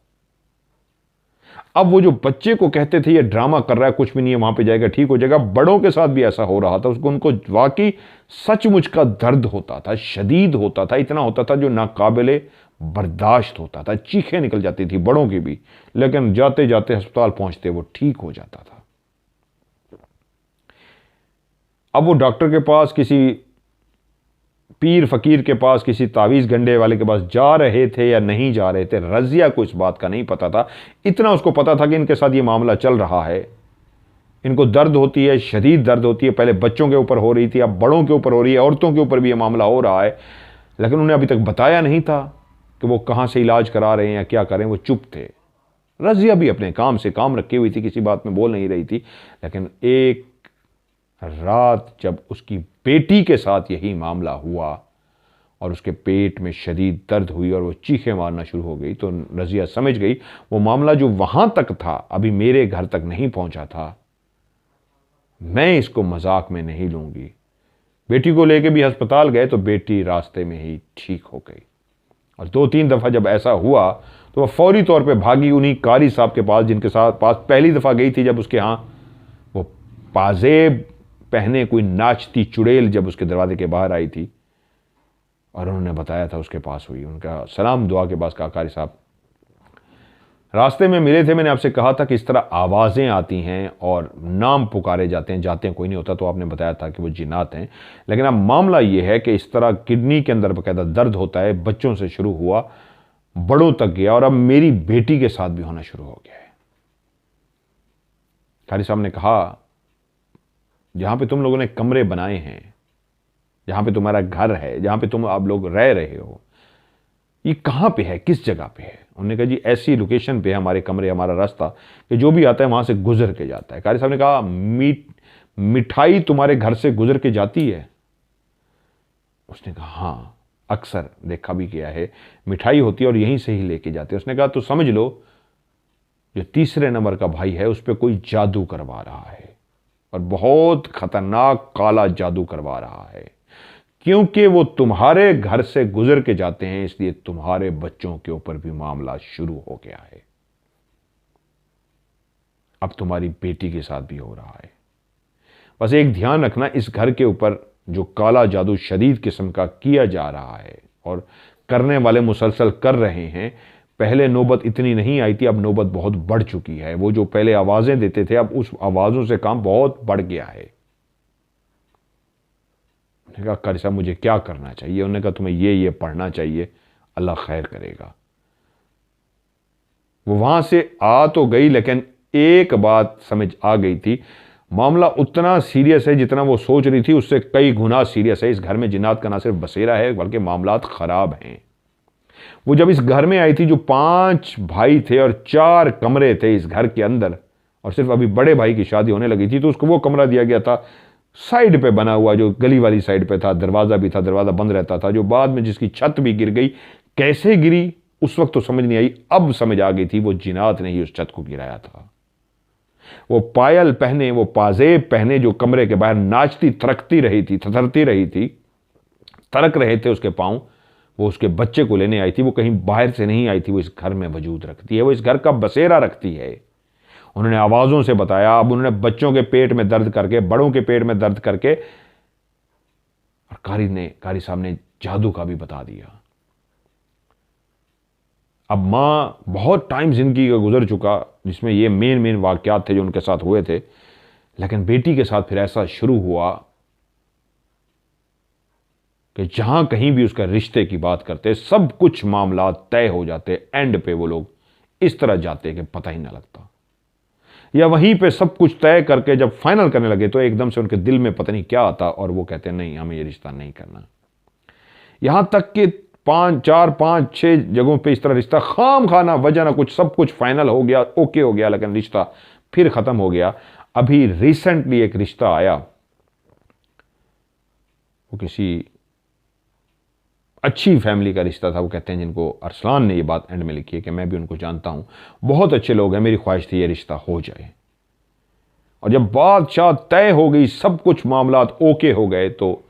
अब वो जो बच्चे को कहते थे ये ड्रामा कर रहा है, कुछ भी नहीं है, वहां पे जाएगा ठीक हो जाएगा, बड़ों के साथ भी ऐसा हो रहा था। उनको वाकई सचमुच का दर्द होता था, शदीद होता था, इतना होता था जो नाकाबिले बर्दाश्त होता था, चीखें निकल जाती थी बड़ों की भी, लेकिन जाते जाते अस्पताल पहुंचते वो ठीक हो जाता था। अब वो डॉक्टर के पास, किसी पीर फकीर के पास, किसी तावीज़ गंडे वाले के पास जा रहे थे या नहीं जा रहे थे, रजिया को इस बात का नहीं पता था। इतना उसको पता था कि इनके साथ ये मामला चल रहा है, इनको दर्द होती है, शदीद दर्द होती है, पहले बच्चों के ऊपर हो रही थी, अब बड़ों के ऊपर हो रही है, औरतों के ऊपर भी ये मामला हो रहा है। लेकिन उन्हें अभी तक बताया नहीं था कि वो कहाँ से इलाज करा रहे हैं या क्या करें, वो चुप थे। रजिया भी अपने काम से काम रखी हुई थी, किसी बात में बोल नहीं रही थी। लेकिन एक रात जब उसकी बेटी के साथ यही मामला हुआ और उसके पेट में शदीद दर्द हुई और वो चीखें मारना शुरू हो गई, तो रजिया समझ गई वो मामला जो वहां तक था अभी मेरे घर तक नहीं पहुंचा था, मैं इसको मजाक में नहीं लूंगी। बेटी को लेके भी अस्पताल गए तो बेटी रास्ते में ही ठीक हो गई। और 2-3 दफा जब ऐसा हुआ तो वह फौरी तौर पे भागी उन्हीं कारी साहब के पास जिनके साथ पास पहली दफा गई थी, जब उसके यहाँ वो पाजेब पहने कोई नाचती चुड़ैल जब उसके दरवाजे के बाहर आई थी, और उन्होंने बताया था उसके पास हुई। उनका सलाम दुआ के पास कहा कारी साहब रास्ते में मिले थे, मैंने आपसे कहा था कि इस तरह आवाज़ें आती हैं और नाम पुकारे जाते हैं, जाते हैं कोई नहीं होता, तो आपने बताया था कि वो जिन्नात हैं। लेकिन अब मामला ये है कि इस तरह किडनी के अंदर बाकायदा दर्द होता है, बच्चों से शुरू हुआ, बड़ों तक गया और अब मेरी बेटी के साथ भी होना शुरू हो गया है। कारी साहब ने कहा जहां पे तुम लोगों ने कमरे बनाए हैं, जहां पे तुम्हारा घर है, जहां पे तुम आप लोग रह रहे हो, ये कहां पे है, किस जगह पे है? उन्होंने कहा जी ऐसी लोकेशन पे है हमारे कमरे, हमारा रास्ता कि जो भी आता है वहां से गुजर के जाता है। कारी साहब ने कहा मिठाई तुम्हारे घर से गुजर के जाती है? उसने कहा हाँ, अक्सर देखा भी किया है, मिठाई होती है और यहीं से ही लेके जाते हैं। उसने कहा तो समझ लो जो तीसरे नंबर का भाई है उस पर कोई जादू करवा रहा है, और बहुत खतरनाक काला जादू करवा रहा है, क्योंकि वो तुम्हारे घर से गुजर के जाते हैं, इसलिए तुम्हारे बच्चों के ऊपर भी मामला शुरू हो गया है। अब तुम्हारी बेटी के साथ भी हो रहा है। बस एक ध्यान रखना, इस घर के ऊपर जो काला जादू शदीद किस्म का किया जा रहा है और करने वाले मुसलसल कर रहे हैं, पहले नौबत इतनी नहीं आई थी, अब नौबत बहुत बढ़ चुकी है। वो जो पहले आवाजें देते थे अब उस आवाजों से काम बहुत बढ़ गया है। उन्होंने कहा कारी साहब मुझे क्या करना चाहिए? उन्होंने कहा तुम्हें ये पढ़ना चाहिए, अल्लाह खैर करेगा। वो वहां से आ तो गई, लेकिन एक बात समझ आ गई थी, मामला उतना सीरियस है जितना वो सोच रही थी उससे कई गुना सीरियस है। इस घर में जिन्नात का ना सिर्फ बसेरा है बल्कि मामलात खराब हैं। वो जब इस घर में आई थी, जो 5 भाई थे और 4 कमरे थे इस घर के अंदर, और सिर्फ अभी बड़े भाई की शादी होने लगी थी, तो उसको वो कमरा दिया गया था साइड पे बना हुआ, जो गली वाली साइड पे था, दरवाजा भी था, दरवाजा बंद रहता था, जो बाद में जिसकी छत भी गिर गई। कैसे गिरी उस वक्त तो समझ नहीं आई, अब समझ आ गई थी वो जिन्नात ने ही उस छत को गिराया था। वो पायल पहने, वो पाजेब पहने, जो कमरे के बाहर नाचती थरकती रही थी, थरथरती रही थी, थरक रहे थे उसके पांव, वो उसके बच्चे को लेने आई थी। वो कहीं बाहर से नहीं आई थी, वो इस घर में वजूद रखती है, वो इस घर का बसेरा रखती है। उन्होंने आवाजों से बताया, अब उन्होंने बच्चों के पेट में दर्द करके, बड़ों के पेट में दर्द करके, और कारी साहब ने जादू का भी बता दिया। अब माँ बहुत टाइम ज़िंदगी का गुजर चुका जिसमें ये मेन वाक़यात थे जो उनके साथ हुए थे, लेकिन बेटी के साथ फिर ऐसा शुरू हुआ कि जहां कहीं भी उसका रिश्ते की बात करते सब कुछ मामला तय हो जाते, एंड पे वो लोग इस तरह जाते कि पता ही ना लगता, या वहीं पे सब कुछ तय करके जब फाइनल करने लगे तो एकदम से उनके दिल में पता नहीं क्या आता और वो कहते नहीं, हमें ये रिश्ता नहीं करना। यहां तक कि 5, 4, 5, 6 जगहों पे इस तरह रिश्ता खाम खाना वजह ना कुछ, सब कुछ फाइनल हो गया, ओके हो गया, लेकिन रिश्ता फिर खत्म हो गया। अभी रिसेंटली एक रिश्ता आया, वो किसी अच्छी फैमिली का रिश्ता था। वो कहते हैं, जिनको अरसलान ने ये बात एंड में लिखी है कि मैं भी उनको जानता हूं, बहुत अच्छे लोग हैं, मेरी ख्वाहिश थी ये रिश्ता हो जाए। और जब बादशाह तय हो गई, सब कुछ मामलात ओके हो गए, तो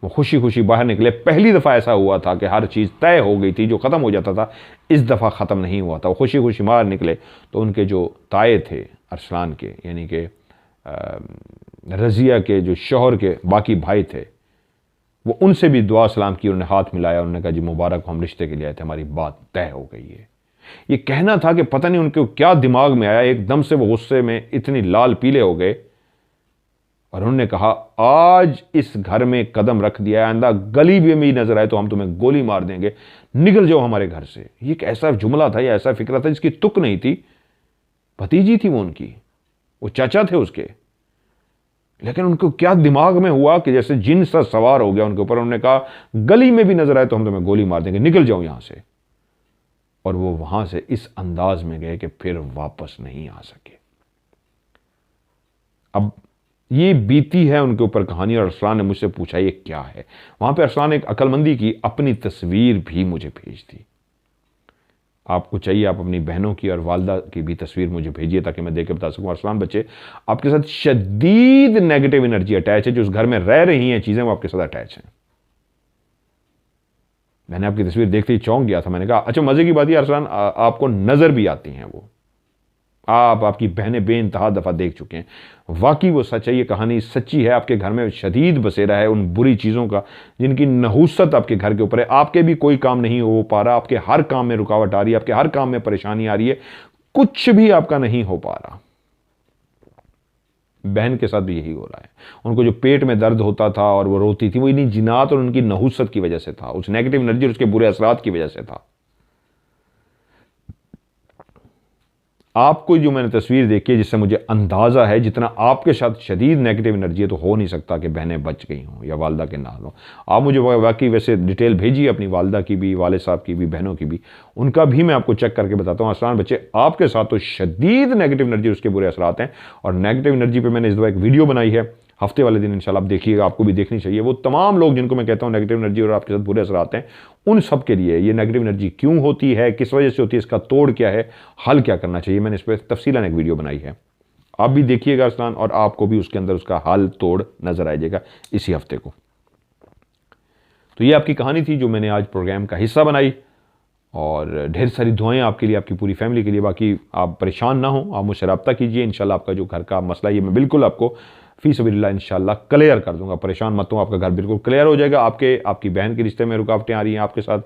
वो खुशी खुशी बाहर निकले। पहली दफ़ा ऐसा हुआ था कि हर चीज़ तय हो गई थी, जो ख़त्म हो जाता था, इस दफ़ा ख़त्म नहीं हुआ था। वो खुशी खुशी बाहर निकले तो उनके जो ताए थे अरसलान के, यानी कि रज़िया के जो शौहर के बाकी भाई थे, वो उनसे भी दुआ सलाम की, उन्होंने हाथ मिलाया, उन्होंने कहा जी मुबारक, हम रिश्ते के लिए आए थे, हमारी बात तय हो गई है। ये कहना था कि पता नहीं उनके क्या दिमाग में आया, एकदम से वो गुस्से में इतनी लाल पीले हो गए और उन्होंने कहा आज इस घर में कदम रख दिया है, आइंदा गली भी में नजर आए तो हम तुम्हें गोली मार देंगे, निकल जाओ हमारे घर से। ये एक ऐसा जुमला था या ऐसा फिक्रा था जिसकी तुक नहीं थी। भतीजी थी वो उनकी, वो चाचा थे उसके, लेकिन उनको क्या दिमाग में हुआ कि जैसे जिन सा सवार हो गया उनके ऊपर। उन्होंने कहा गली में भी नजर आए तो हम तुम्हें गोली मार देंगे, निकल जाओ यहां से। और वो वहां से इस अंदाज में गए कि फिर वापस नहीं आ सके। अब ये बीती है उनके ऊपर कहानी, और अरसलान ने मुझसे पूछा ये क्या है। वहां पे अरसलान ने एक अक्लमंदी की, अपनी तस्वीर भी मुझे भेज दी। आपको चाहिए आप अपनी बहनों की और वालदा की भी तस्वीर मुझे भेजिए ताकि मैं देख के बता सकूं। अरसलान बच्चे, आपके साथ शदीद नेगेटिव एनर्जी अटैच है, जो उस घर में रह रही हैं चीजें वो आपके साथ अटैच हैं। मैंने आपकी तस्वीर देखते ही चौंक गया था। मैंने कहा अच्छा, मजे की बात है अरसलान, आपको नजर भी आती हैं वो, आपकी बहनें बेइंतहा दफा देख चुके हैं। वाकई वो सच है, ये कहानी सच्ची है। आपके घर में शदीद बसेरा है उन बुरी चीज़ों का जिनकी नहूसत आपके घर के ऊपर है। आपके भी कोई काम नहीं हो पा रहा, आपके हर काम में रुकावट आ रही है, आपके हर काम में परेशानी आ रही है, कुछ भी आपका नहीं हो पा रहा। बहन के साथ भी यही हो रहा है। उनको जो पेट में दर्द होता था और वो रोती थी, वो इन्हीं जिनात और उनकी नहूसत की वजह से था, उस नेगेटिव एनर्जी और उसके बुरे असरात की वजह से था। आपको जो मैंने तस्वीर देखी है, जिससे मुझे अंदाज़ा है जितना आपके साथ शदीद नेगेटिव एनर्जी है, तो हो नहीं सकता कि बहनें बच गई हों या वालदा के नाल हों। आप मुझे वाकई वैसे डिटेल भेजिए अपनी वालदा की भी, वाले साहब की भी, बहनों की भी, उनका भी मैं आपको चेक करके बताता हूँ। अरसलान बच्चे, आपके साथ तो शदीद नेगेटिव एनर्जी, उसके बुरे असरात हैं। और नेगेटिव एनर्जी पर मैंने इस दफ़ा एक वीडियो बनाई है, हफ्ते वाले दिन इंशाल्लाह आप देखिएगा, आपको भी देखनी चाहिए। वो तमाम लोग जिनको मैं कहता हूँ नेगेटिव एनर्जी और आपके साथ बुरे असर आते हैं, उन सब के लिए ये नेगेटिव एनर्जी क्यों होती है, किस वजह से होती है, इसका तोड़ क्या है, हल क्या करना चाहिए, मैंने इस पर तफसीलन एक वीडियो बनाई है। आप भी देखिएगा अरसलान, और आपको भी उसके अंदर उसका हल तोड़ नजर आ जाएगा इसी हफ्ते को। तो ये आपकी कहानी थी जो मैंने आज प्रोग्राम का हिस्सा बनाई, और ढेर सारी दुआएं आपके लिए, आपकी पूरी फैमिली के लिए। बाकी आप परेशान ना हो, आप मुझसे रब्ता कीजिए, इंशाल्लाह आपका जो घर का मसला है ये मैं बिल्कुल आपको फी सबीलिल्लाह इंशाल्लाह क्लियर कर दूंगा। परेशान मत हो, आपका घर बिल्कुल क्लियर हो जाएगा। आपकी बहन के रिश्ते में रुकावटें आ रही हैं, आपके साथ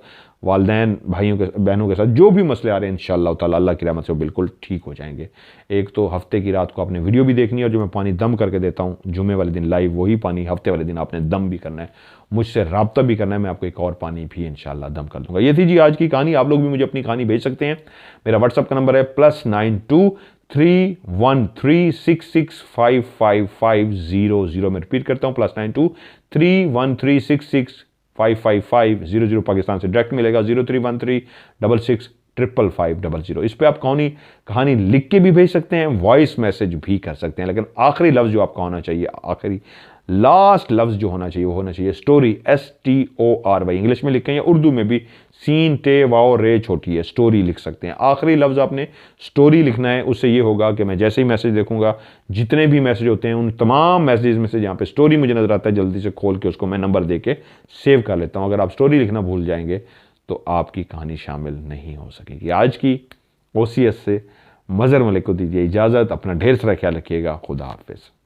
वालदैन भाइयों के बहनों के साथ जो भी मसले आ रहे हैं, इंशाल्लाह ताला अल्लाह की रहमत से वो बिल्कुल ठीक हो जाएंगे। एक तो हफ्ते की रात को आपने वीडियो भी देखनी है, और जो मैं पानी दम करके देता हूँ जुमे वाले दिन लाइव, वही पानी हफ्ते वाले दिन आपने दम भी करना है, मुझसे रब्ता भी करना है, मैं आपको एक और पानी भी इंशाल्लाह दम कर दूंगा। ये थी जी आज की कहानी। आप लोग भी मुझे अपनी कहानी भेज सकते हैं। मेरा व्हाट्सअप का नंबर है +92 313665550। मैं रिपीट करता हूं, +92 313665550। पाकिस्तान से डायरेक्ट मिलेगा 0313665550। इस पे आप कहानी लिख के भी भेज सकते हैं, वॉइस मैसेज भी कर सकते हैं, लेकिन आखिरी लफ्ज जो आपका होना चाहिए, आखिरी लास्ट लफ्ज जो होना चाहिए वो होना चाहिए स्टोरी, STORY। इंग्लिश में लिखें या उर्दू में भी, सीन टे वाओ रे छोटी है, स्टोरी लिख सकते हैं। आखिरी लफ्ज आपने स्टोरी लिखना है। उससे ये होगा कि मैं जैसे ही मैसेज देखूंगा, जितने भी मैसेज होते हैं उन तमाम मैसेज में से जहाँ पे स्टोरी मुझे नजर आता है, जल्दी से खोल के उसको मैं नंबर दे के सेव कर लेता हूँ। अगर आप स्टोरी लिखना भूल जाएंगे तो आपकी कहानी शामिल नहीं हो सकेगी। आज की OCS से मज़हर मलिक को दीजिए इजाज़त। अपना ढेर सारा ख्याल रखिएगा। खुदा हाफिज़।